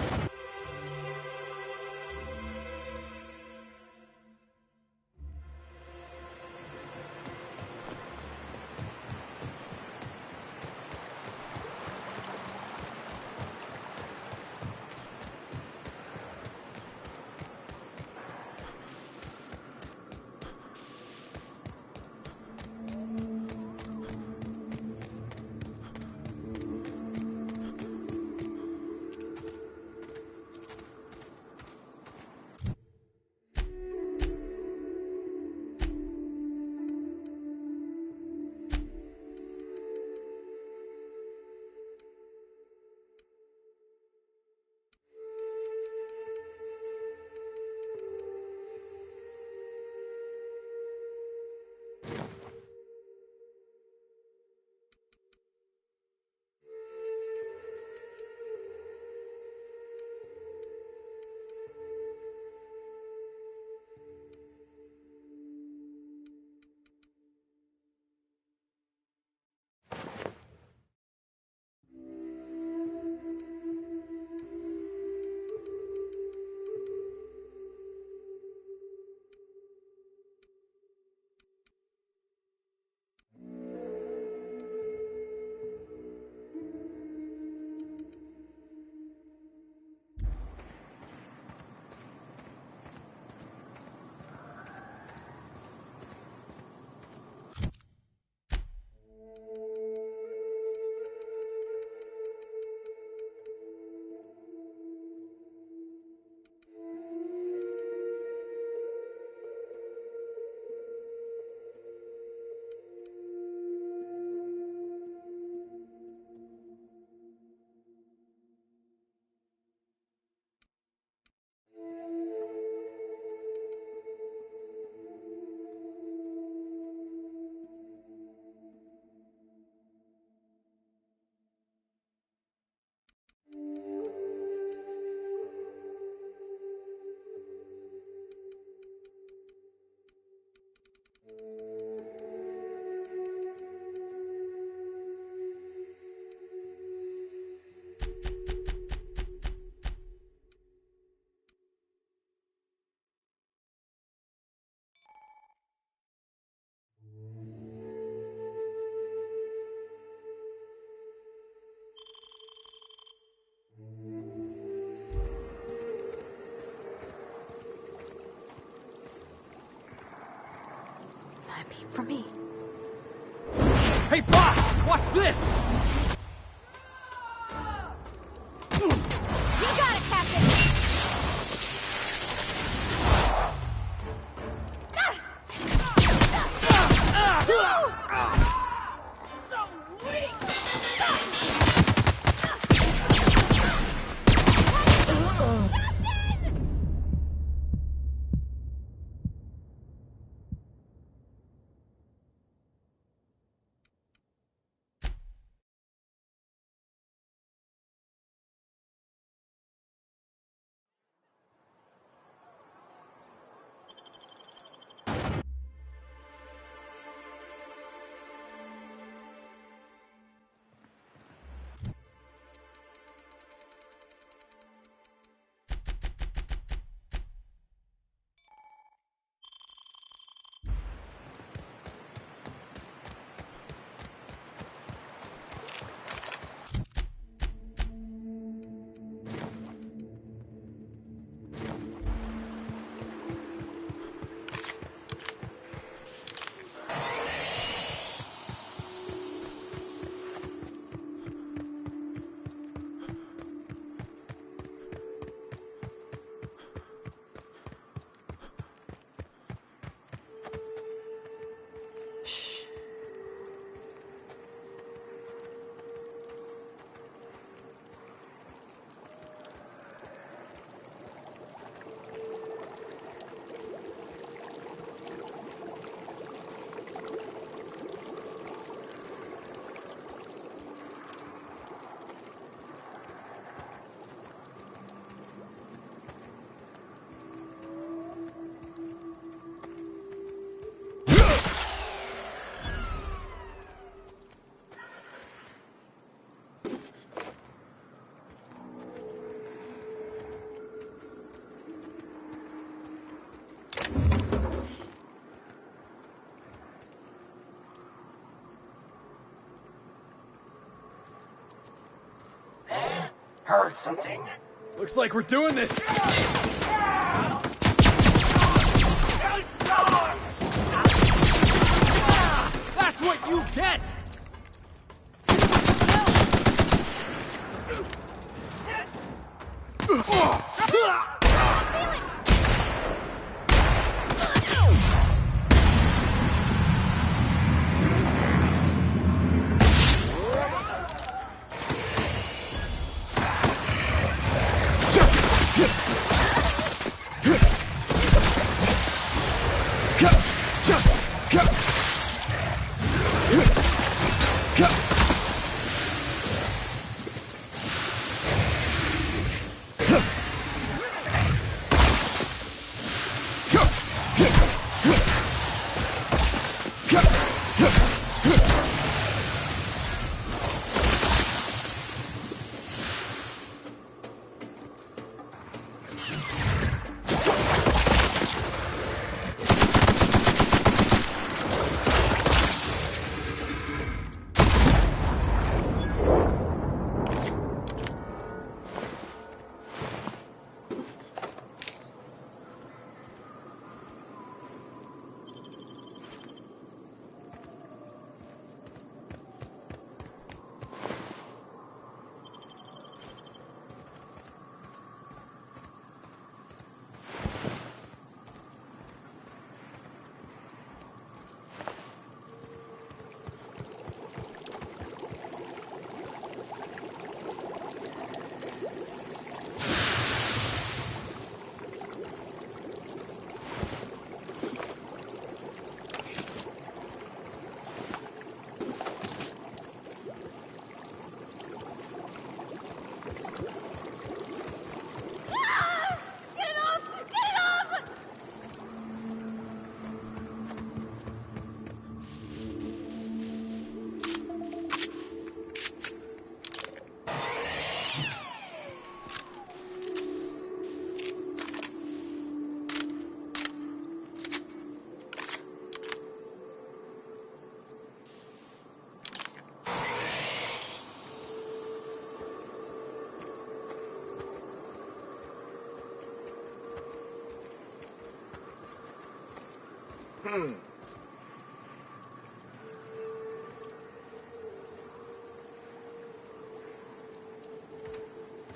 For me. Hey, boss! Watch this! You got it, Captain! Heard something. Looks like we're doing this! That's what you get!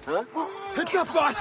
Huh? Heads up, boss!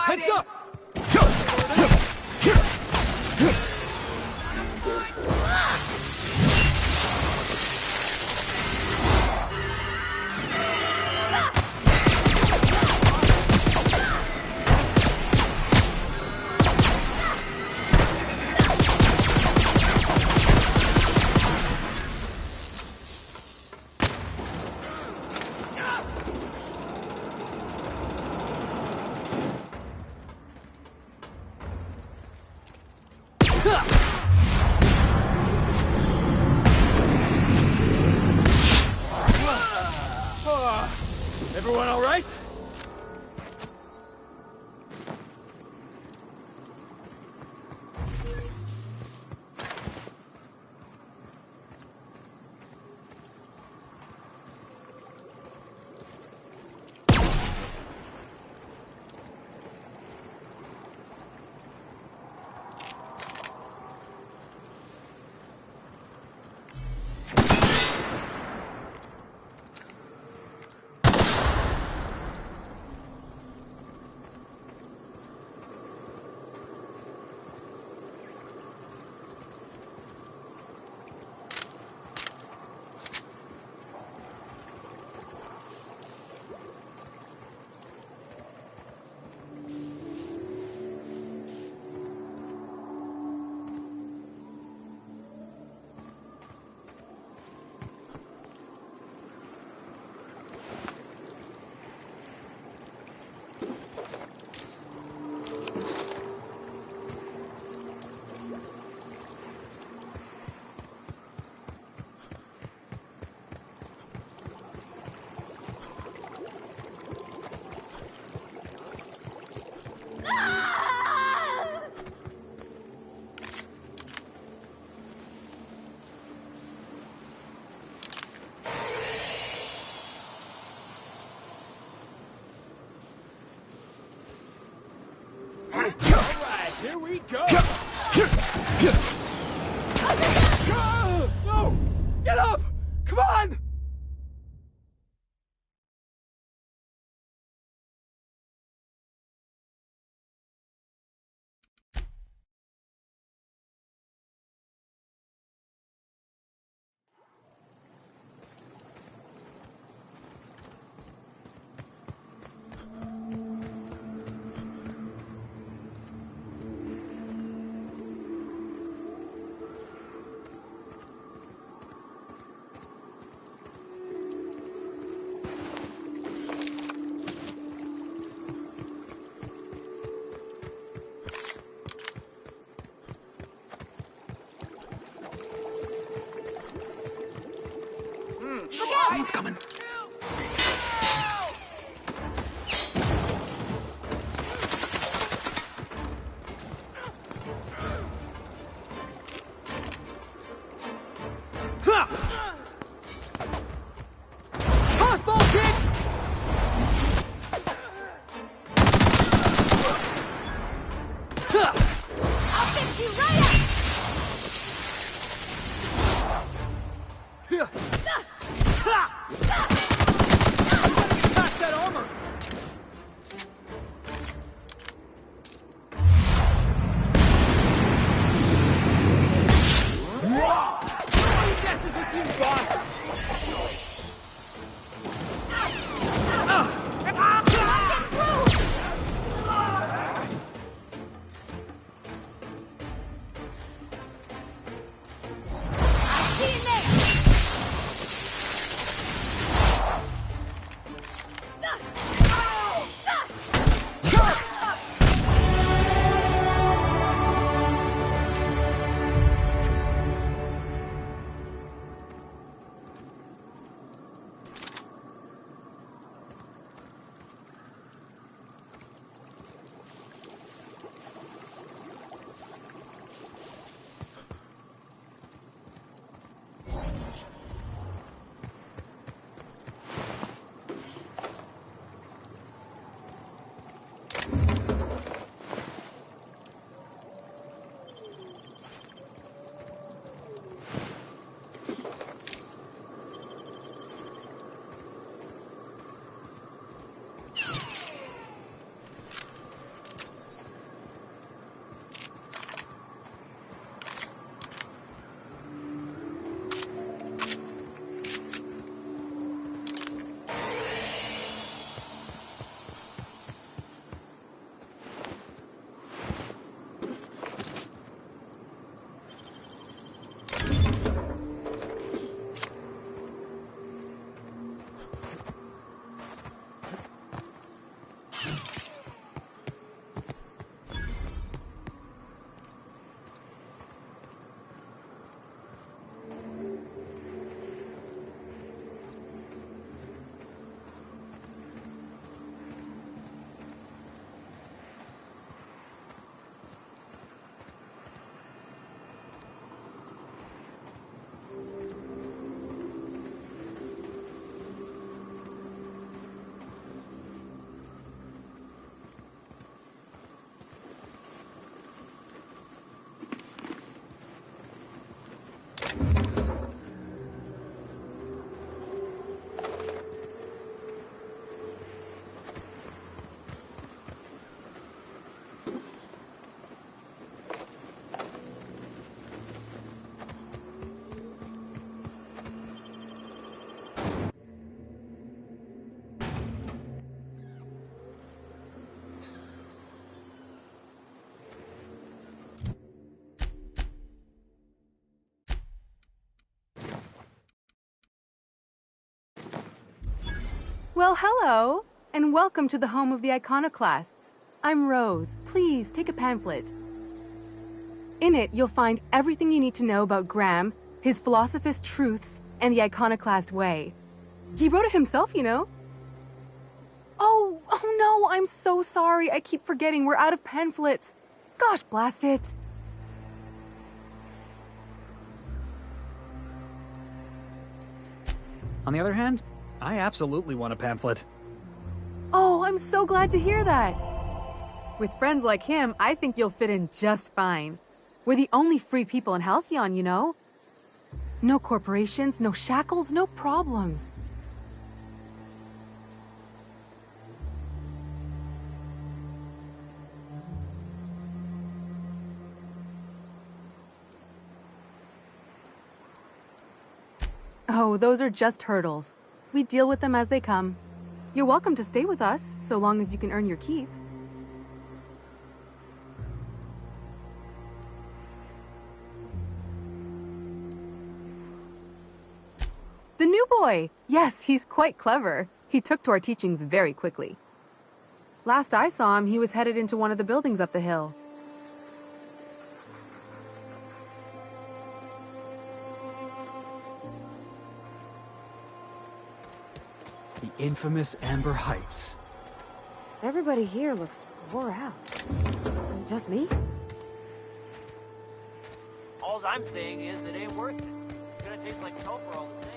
Heads up! Everyone all right? Alright, here we go! No! Get up! Come on! I'll fix you right up! Past that armor! This is with you, boss! Well, hello, and welcome to the home of the iconoclasts. I'm Rose. Please take a pamphlet. In it, you'll find everything you need to know about Graham, his philosophist truths, and the iconoclast way. He wrote it himself, you know. Oh no, I'm so sorry. I keep forgetting we're out of pamphlets. Gosh, blast it. On the other hand, I absolutely want a pamphlet. Oh, I'm so glad to hear that. With friends like him, I think you'll fit in just fine. We're the only free people in Halcyon, you know? No corporations, no shackles, no problems. Oh, those are just hurdles. We deal with them as they come. You're welcome to stay with us, so long as you can earn your keep. The new boy! Yes, he's quite clever. He took to our teachings very quickly. Last I saw him, he was headed into one of the buildings up the hill. The infamous Amber Heights. Everybody here looks wore out. Is it just me? All I'm saying is it ain't worth it. It's gonna taste like sulfur all the same.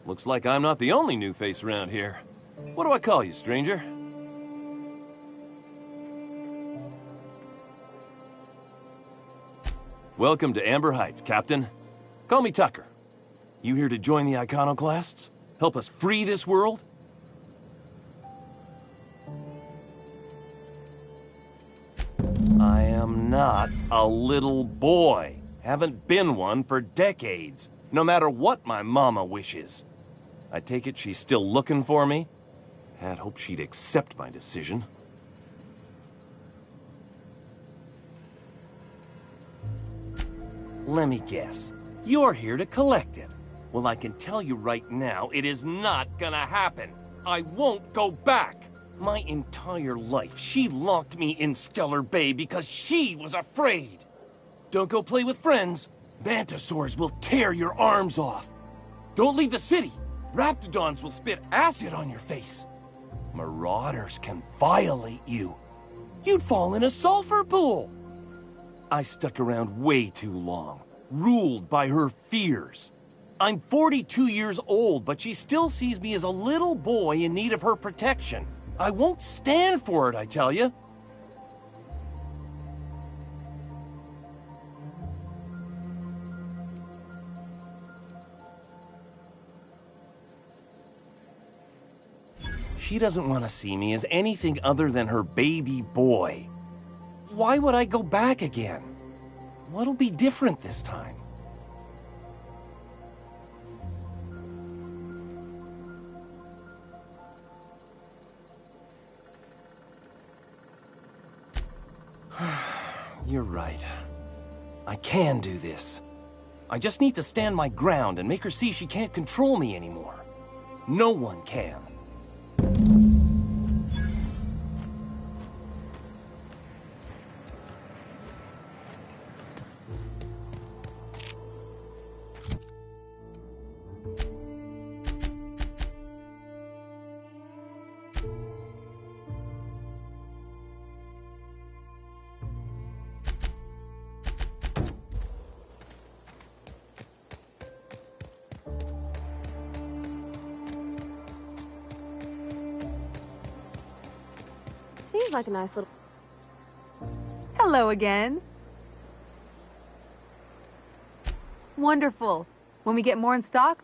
Looks like I'm not the only new face around here. What do I call you, stranger? Welcome to Amber Heights, Captain. Call me Tucker. You here to join the Iconoclasts? Help us free this world? I am not a little boy. Haven't been one for decades, no matter what my mama wishes. I take it she's still looking for me? Had hoped she'd accept my decision. Let me guess. You're here to collect it. Well, I can tell you right now, it is not gonna happen. I won't go back. My entire life, she locked me in Stellar Bay because she was afraid. Don't go play with friends. Mantisaurs will tear your arms off. Don't leave the city. Raptidons will spit acid on your face. Marauders can violate you. You'd fall in a sulfur pool. I stuck around way too long, ruled by her fears. I'm 42 years old, but she still sees me as a little boy in need of her protection. I won't stand for it, I tell you. She doesn't want to see me as anything other than her baby boy. Why would I go back again? What'll be different this time? You're right. I can do this. I just need to stand my ground and make her see she can't control me anymore. No one can. Seems like a nice little... Hello again. Wonderful. When we get more in stock,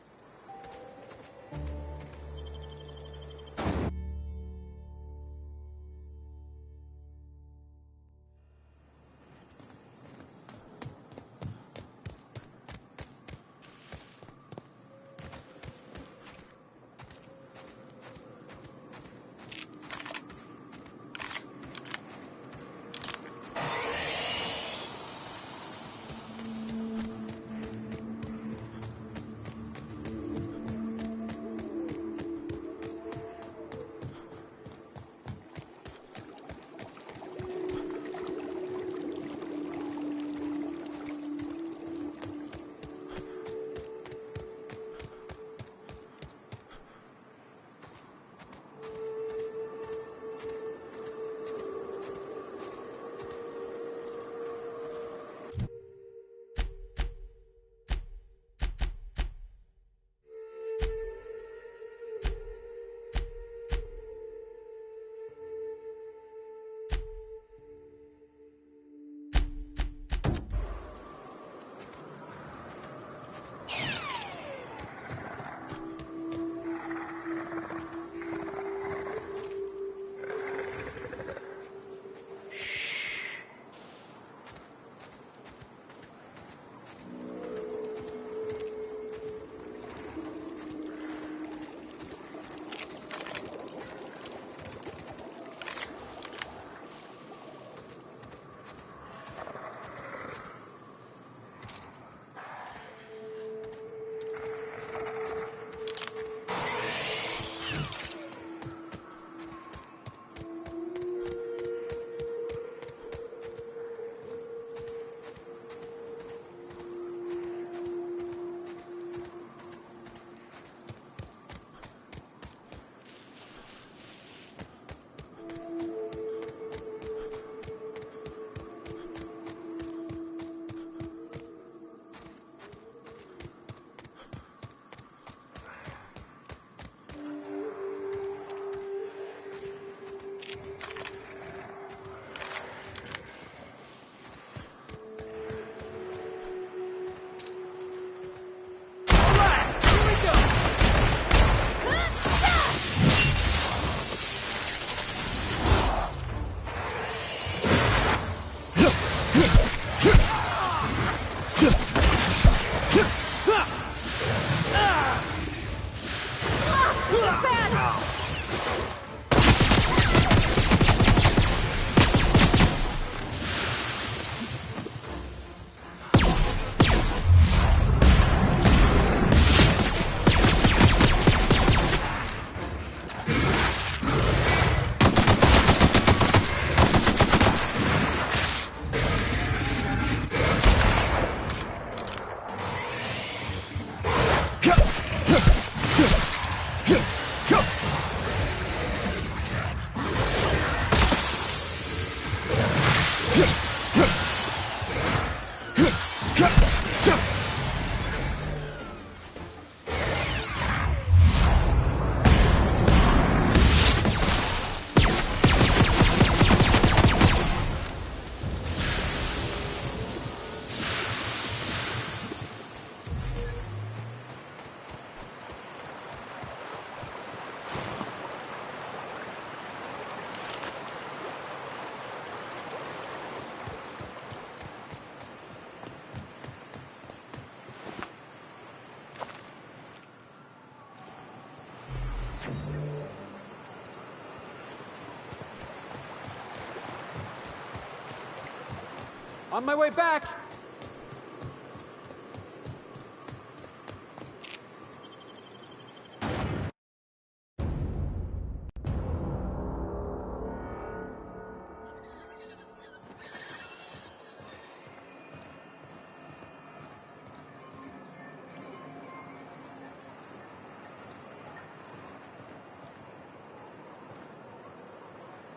On my way back!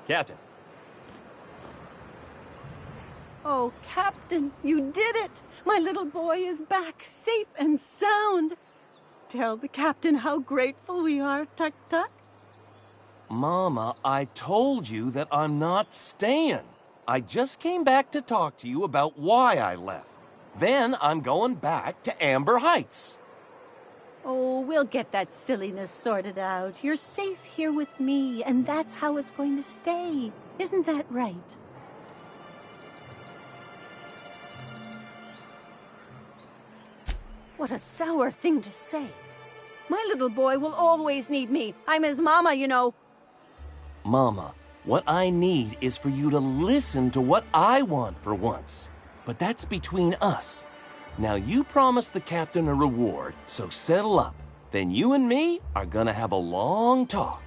Captain. Oh, Captain, you did it! My little boy is back, safe and sound. Tell the Captain how grateful we are, Tuk-Tuk. Mama, I told you that I'm not staying. I just came back to talk to you about why I left. Then I'm going back to Amber Heights. Oh, we'll get that silliness sorted out. You're safe here with me, and that's how it's going to stay. Isn't that right? What a sour thing to say. My little boy will always need me. I'm his mama, you know. Mama, what I need is for you to listen to what I want for once. But that's between us. Now you promised the captain a reward, so settle up. Then you and me are gonna have a long talk.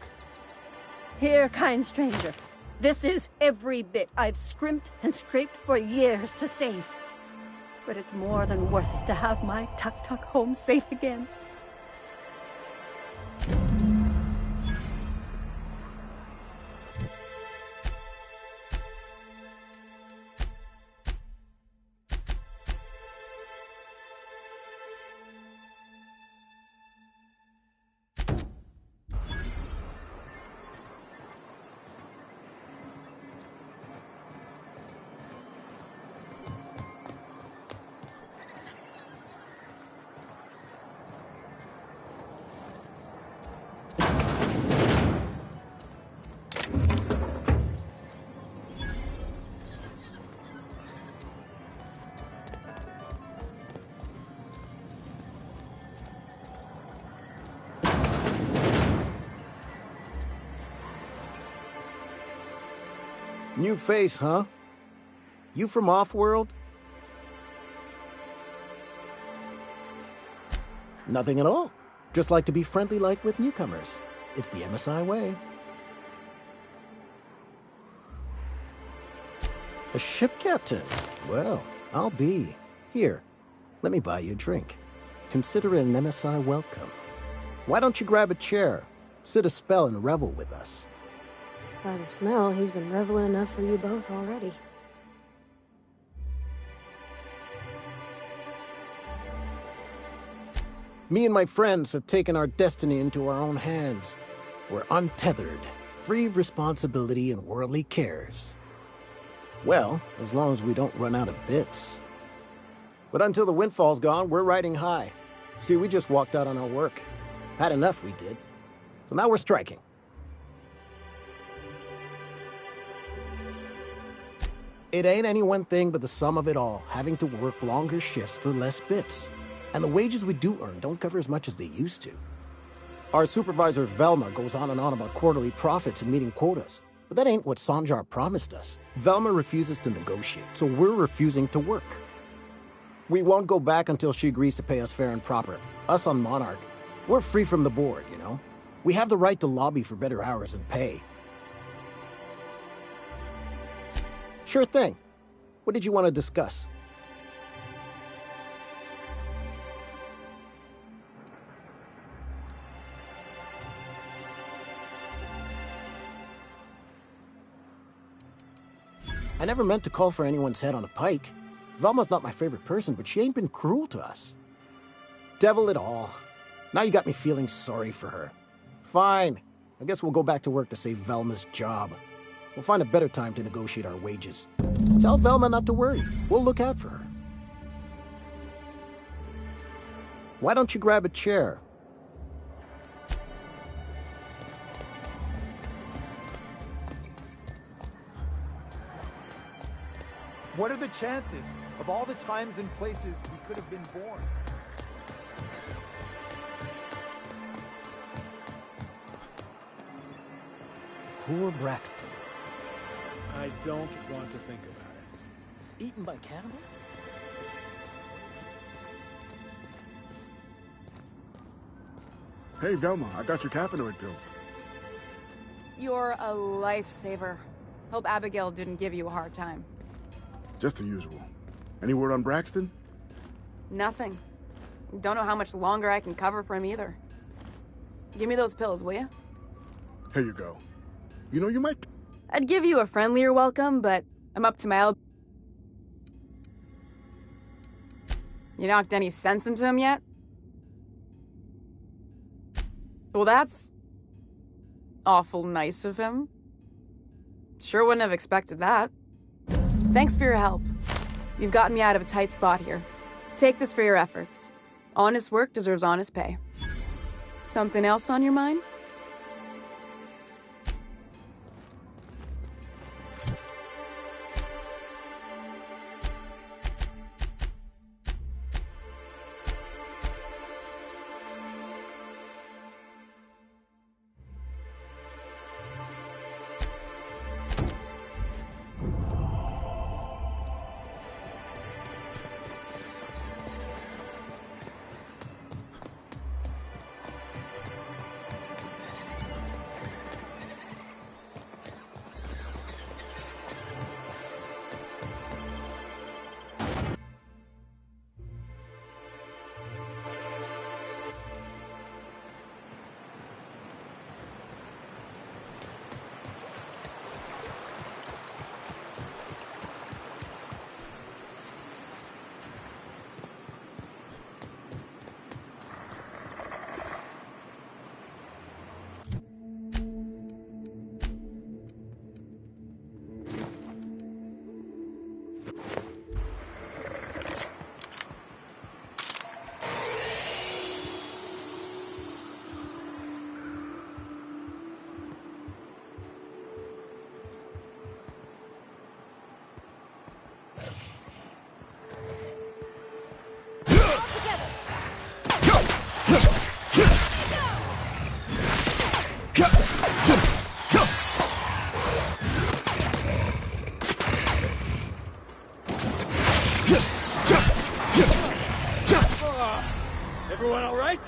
Here, kind stranger. This is every bit I've scrimped and scraped for years to save. But it's more than worth it to have my Tuk-Tuk home safe again. New face, huh? You from Off-World? Nothing at all. Just like to be friendly like with newcomers. It's the MSI way. A ship captain? Well, I'll be. Here, let me buy you a drink. Consider it an MSI welcome. Why don't you grab a chair, sit a spell and revel with us? By the smell, he's been reveling enough for you both already. Me and my friends have taken our destiny into our own hands. We're untethered, free of responsibility and worldly cares. Well, as long as we don't run out of bits. But until the windfall's gone, we're riding high. See, we just walked out on our work. Had enough, we did. So now we're striking. It ain't any one thing but the sum of it all, having to work longer shifts for less bits. And the wages we do earn don't cover as much as they used to. Our supervisor, Velma, goes on and on about quarterly profits and meeting quotas. But that ain't what Sanjar promised us. Velma refuses to negotiate, so we're refusing to work. We won't go back until she agrees to pay us fair and proper. Us on Monarch. We're free from the board, you know? We have the right to lobby for better hours and pay. Sure thing. What did you want to discuss? I never meant to call for anyone's head on a pike. Velma's not my favorite person, but she ain't been cruel to us. Devil it all. Now you got me feeling sorry for her. Fine. I guess we'll go back to work to save Velma's job. We'll find a better time to negotiate our wages. Tell Velma not to worry. We'll look out for her. Why don't you grab a chair? What are the chances of all the times and places we could have been born? Poor Braxton. I don't want to think about it. Eaten by cannibals? Hey, Velma, I got your caffeinoid pills. You're a lifesaver. Hope Abigail didn't give you a hard time. Just the usual. Any word on Braxton? Nothing. Don't know how much longer I can cover for him either. Give me those pills, will you? Here you go. You know, you might... I'd give you a friendlier welcome, but I'm up to my elbow. You knocked any sense into him yet? Well, that's awful nice of him. Sure wouldn't have expected that. Thanks for your help. You've gotten me out of a tight spot here. Take this for your efforts. Honest work deserves honest pay. Something else on your mind? Everyone all right?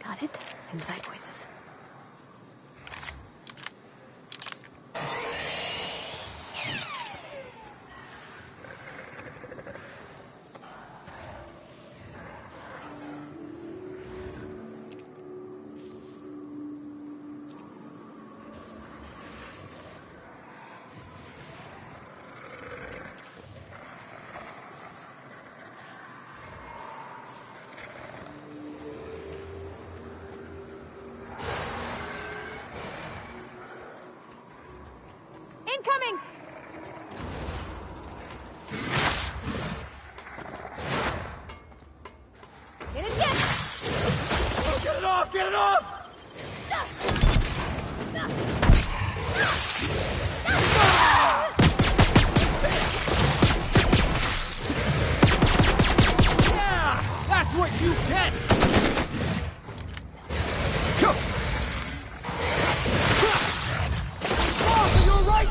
Got it? Inside voices. Incoming! Get it, Jim! Oh, get it off! Get it off! Yeah! That's what you get! Oh, you're right!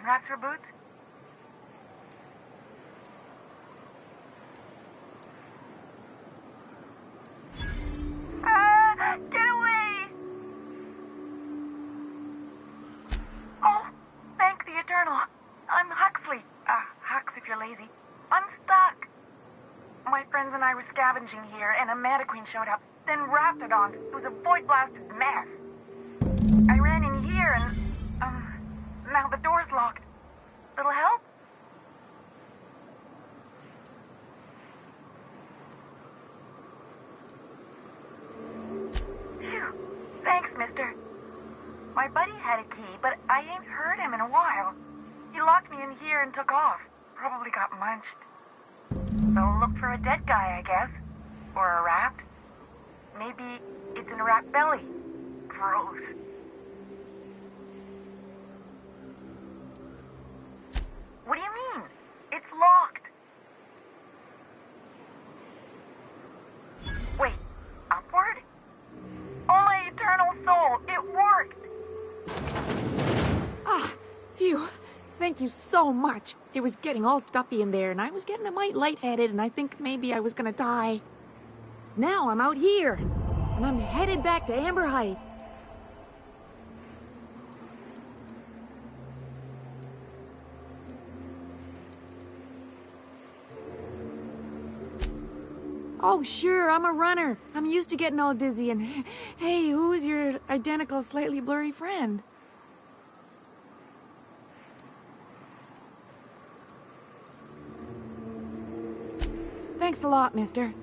shin wraps for boots? Get away! Oh, thank the Eternal. I'm Huxley. Hux if you're lazy. I'm stuck. My friends and I were scavenging here, and a Mantiqueen showed up. Then Raptidons. It was a void-blasted mess. I ran in here, and, now the door's locked. Little help? Phew. Thanks, mister. My buddy had a key, but I ain't heard him in a while. He locked me in here and took off. Probably got munched. So look for a dead guy, I guess. Or a rat. Maybe it's in a rat belly. Gross. What do you mean? It's locked. Wait, upward? Oh, my eternal soul, it worked! Ah, phew. Thank you so much. It was getting all stuffy in there, and I was getting a mite lightheaded, and I think maybe I was gonna die. Now I'm out here, and I'm headed back to Amber Heights. Oh, sure, I'm a runner. I'm used to getting all dizzy, and hey, who's your identical, slightly blurry friend? Thanks a lot, mister.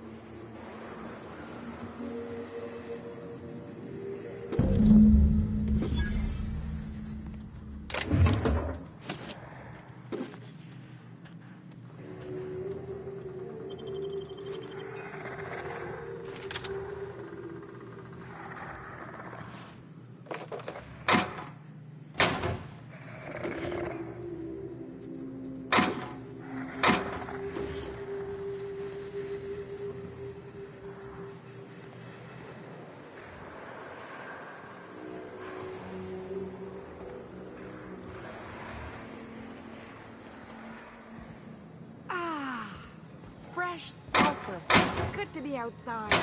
Fresh sulfur. Good to be outside.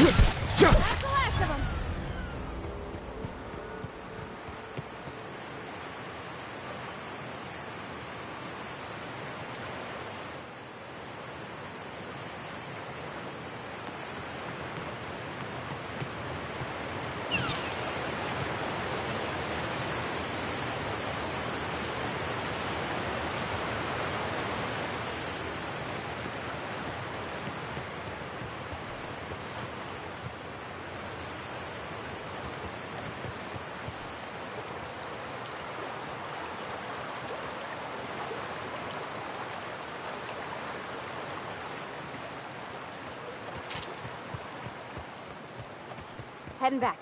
That's the last of them! Heading back.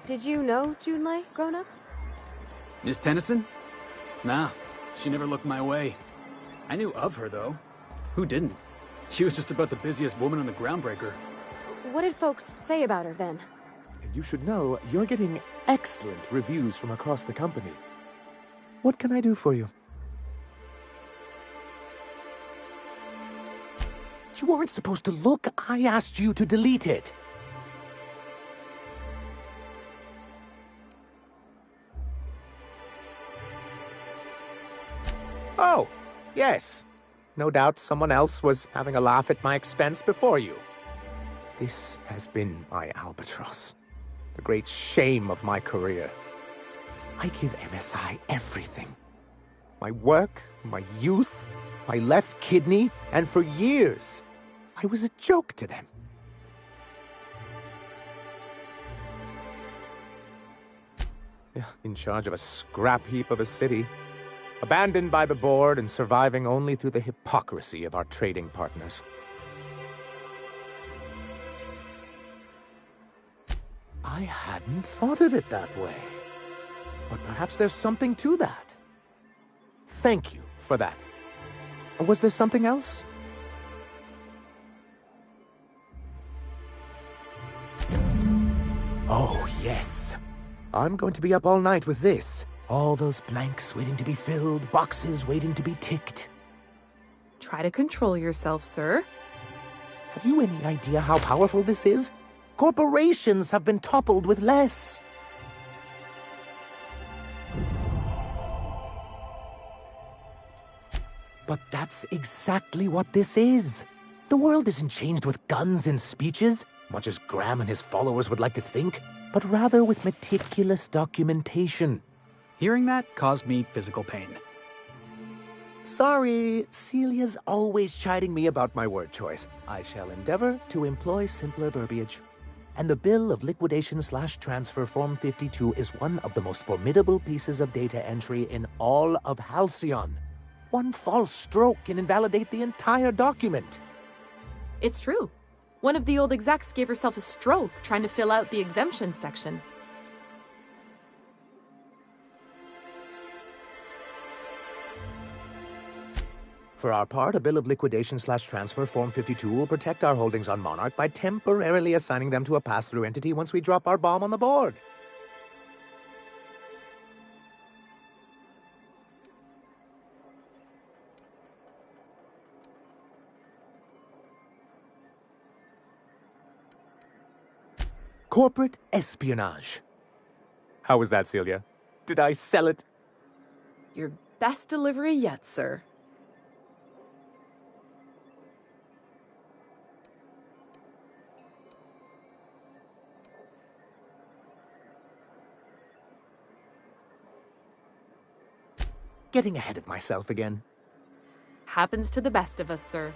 Did you know Junlei growing up? Miss Tennyson? Nah, she never looked my way. I knew of her, though. Who didn't? She was just about the busiest woman on the Groundbreaker. What did folks say about her then? You should know you're getting excellent reviews from across the company. What can I do for you? You weren't supposed to look. I asked you to delete it. Oh, yes. No doubt someone else was having a laugh at my expense before you. This has been my albatross. The great shame of my career. I give MSI everything. My work, my youth, my left kidney, and for years, I was a joke to them. In charge of a scrap heap of a city. Abandoned by the board and surviving only through the hypocrisy of our trading partners. I hadn't thought of it that way. But perhaps there's something to that. Thank you for that. Was there something else? Oh, yes. I'm going to be up all night with this. All those blanks waiting to be filled, boxes waiting to be ticked. Try to control yourself, sir. Have you any idea how powerful this is? Corporations have been toppled with less. But that's exactly what this is. The world isn't changed with guns and speeches, much as Graham and his followers would like to think, but rather with meticulous documentation. Hearing that caused me physical pain. Sorry, Celia's always chiding me about my word choice. I shall endeavor to employ simpler verbiage. And the bill of liquidation/transfer Form 52 is one of the most formidable pieces of data entry in all of Halcyon. One false stroke can invalidate the entire document. It's true. One of the old execs gave herself a stroke trying to fill out the exemption section. For our part, a bill of liquidation/transfer Form 52 will protect our holdings on Monarch by temporarily assigning them to a pass-through entity once we drop our bomb on the board. Corporate espionage. How was that, Celia? Did I sell it? Your best delivery yet, sir. Getting ahead of myself again. Happens to the best of us, sir.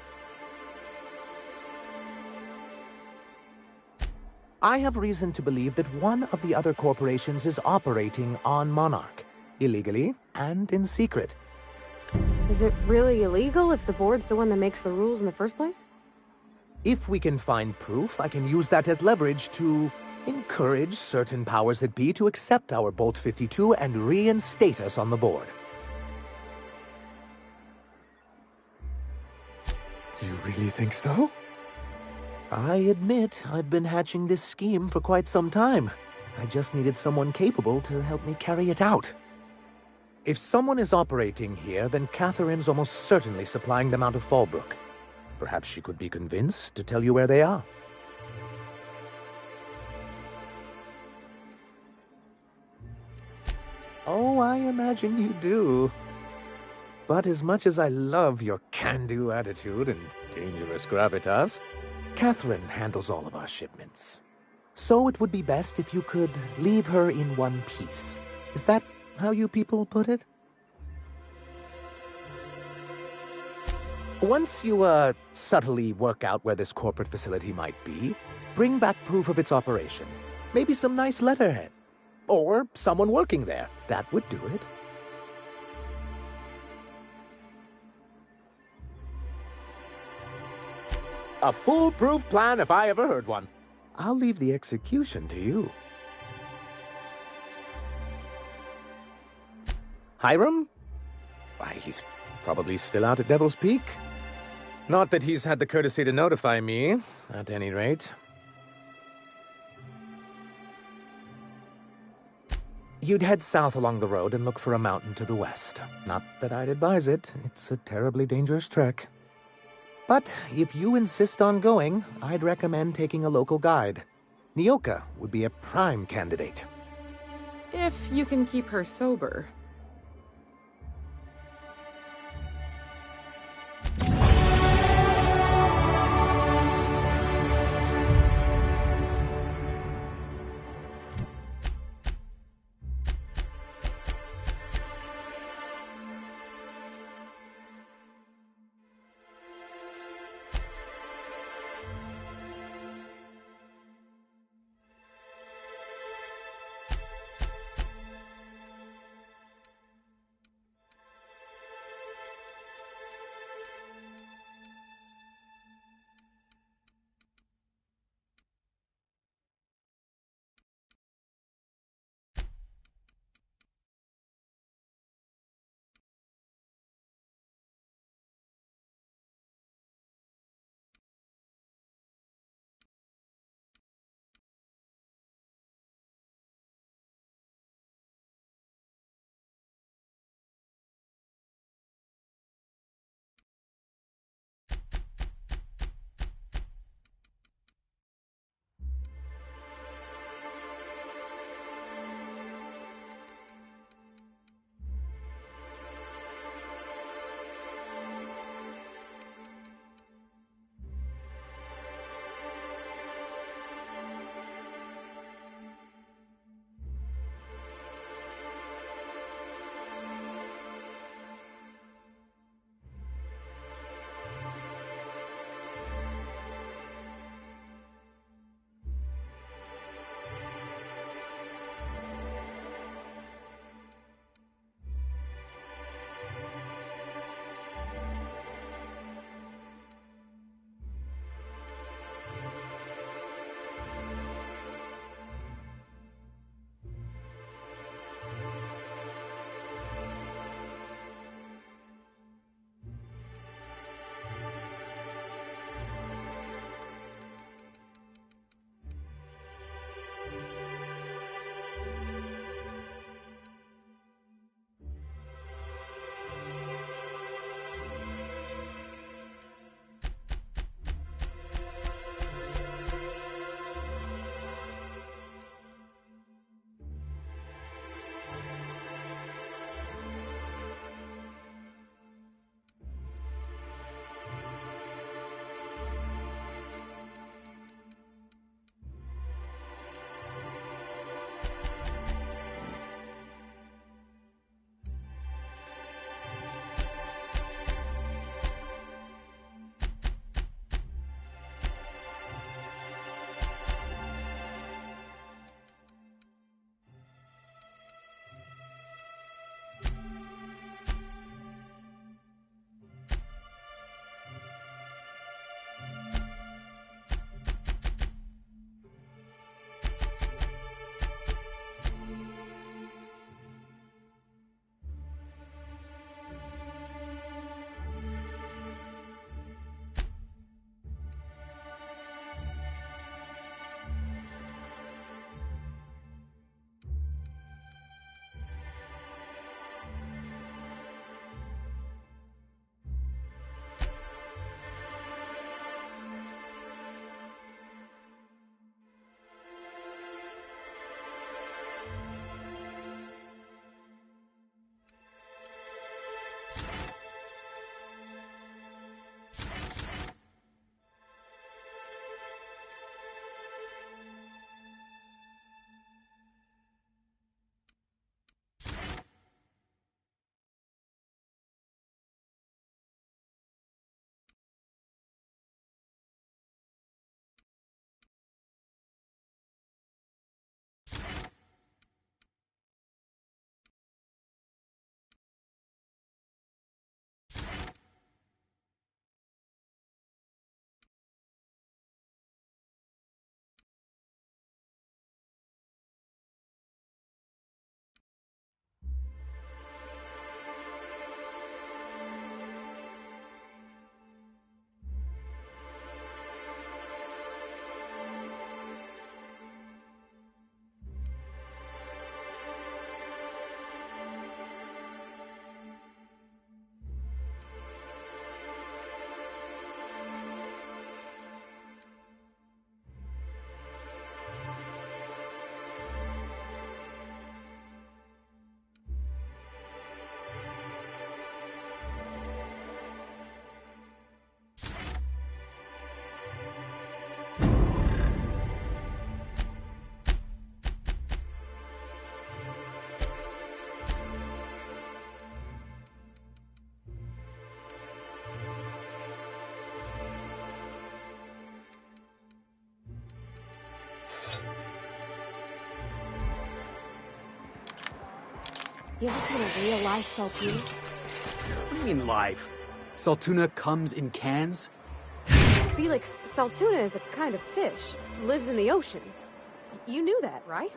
I have reason to believe that one of the other corporations is operating on Monarch, illegally and in secret. Is it really illegal if the board's the one that makes the rules in the first place? If we can find proof, I can use that as leverage to encourage certain powers that be to accept our Bolt 52 and reinstate us on the board. You really think so? I admit I've been hatching this scheme for quite some time. I just needed someone capable to help me carry it out. If someone is operating here, then Catherine's almost certainly supplying them out of Fallbrook. Perhaps she could be convinced to tell you where they are. Oh, I imagine you do. But as much as I love your can-do attitude and dangerous gravitas, Catherine handles all of our shipments. So it would be best if you could leave her in one piece. Is that how you people put it? Once you, subtly work out where this corporate facility might be, bring back proof of its operation. Maybe some nice letterhead. Or someone working there. That would do it. A foolproof plan if I ever heard one. I'll leave the execution to you. Hiram? Why, he's probably still out at Devil's Peak. Not that he's had the courtesy to notify me, at any rate. You'd head south along the road and look for a mountain to the west. Not that I'd advise it. It's a terribly dangerous trek. But if you insist on going, I'd recommend taking a local guide. Nyoka would be a prime candidate. If you can keep her sober. You ever seen a real life Saltuna? What do you mean live? Saltuna comes in cans? Felix, Saltuna is a kind of fish. Lives in the ocean. You knew that, right?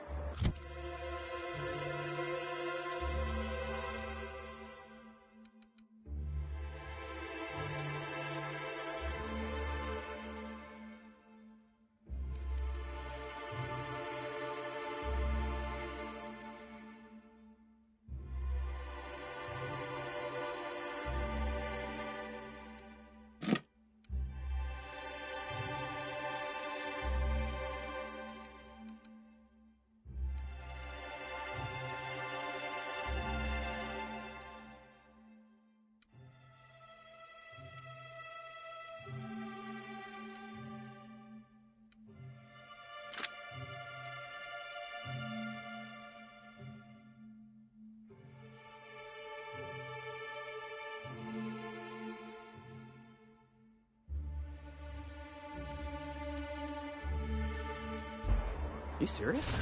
You serious?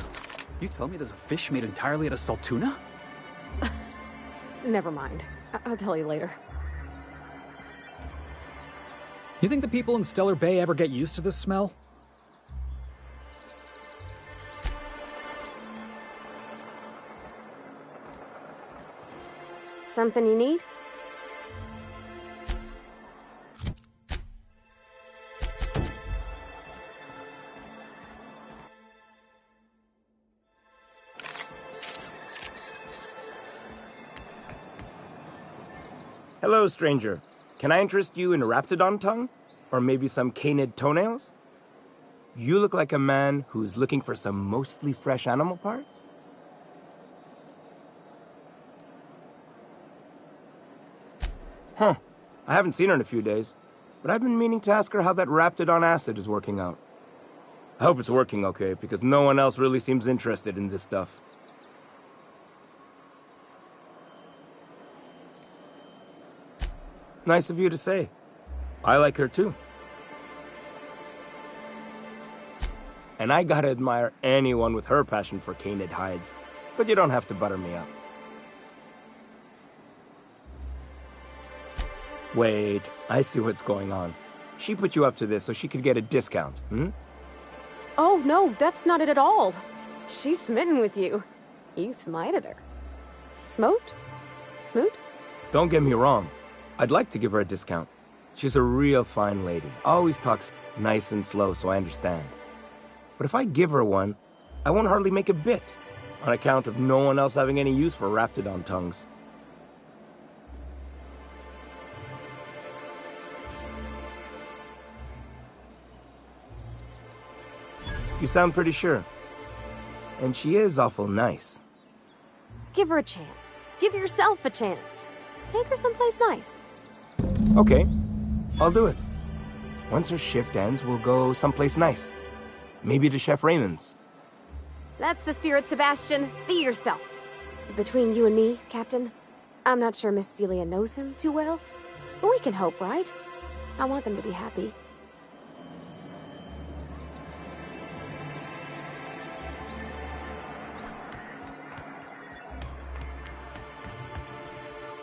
You tell me there's a fish made entirely out of Saltuna? Never mind. I'll tell you later. You think the people in Stellar Bay ever get used to this smell? Something you need? Hello, stranger. Can I interest you in Raptidon tongue? Or maybe some canid toenails? You look like a man who's looking for some mostly fresh animal parts? Huh. I haven't seen her in a few days, but I've been meaning to ask her how that Raptidon acid is working out. I hope it's working okay, because no one else really seems interested in this stuff. Nice of you to say. I like her too. And I gotta admire anyone with her passion for canid hides. But you don't have to butter me up. Wait, I see what's going on. She put you up to this so she could get a discount, hmm? Oh, no, that's not it at all. She's smitten with you. You smited her. Smote? Smoot? Don't get me wrong. I'd like to give her a discount. She's a real fine lady. Always talks nice and slow, so I understand. But if I give her one, I won't hardly make a bit, on account of no one else having any use for Raptidon tongues. You sound pretty sure. And she is awful nice. Give her a chance. Give yourself a chance. Take her someplace nice. Okay, I'll do it. Once her shift ends, we'll go someplace nice. Maybe to Chef Raymond's. That's the spirit, Sebastian. Be yourself. Between you and me, Captain, I'm not sure Miss Celia knows him too well. But we can hope, right? I want them to be happy.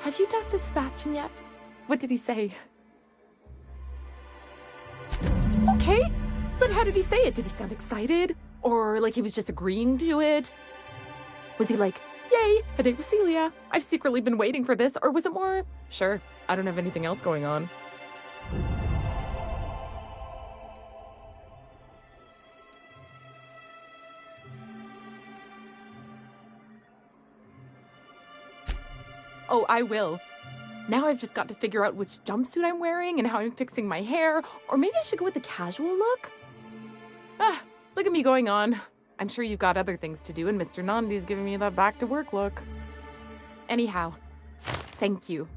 Have you talked to Sebastian yet? What did he say? Okay, but how did he say it? Did he sound excited? Or like he was just agreeing to it? Was he like, yay, a date with Celia. I've secretly been waiting for this. Or was it more, sure, I don't have anything else going on. Oh, I will. Now I've just got to figure out which jumpsuit I'm wearing and how I'm fixing my hair. Or maybe I should go with a casual look? Ah, look at me going on. I'm sure you've got other things to do, and Mr. Nandi's giving me that back-to-work look. Anyhow, thank you.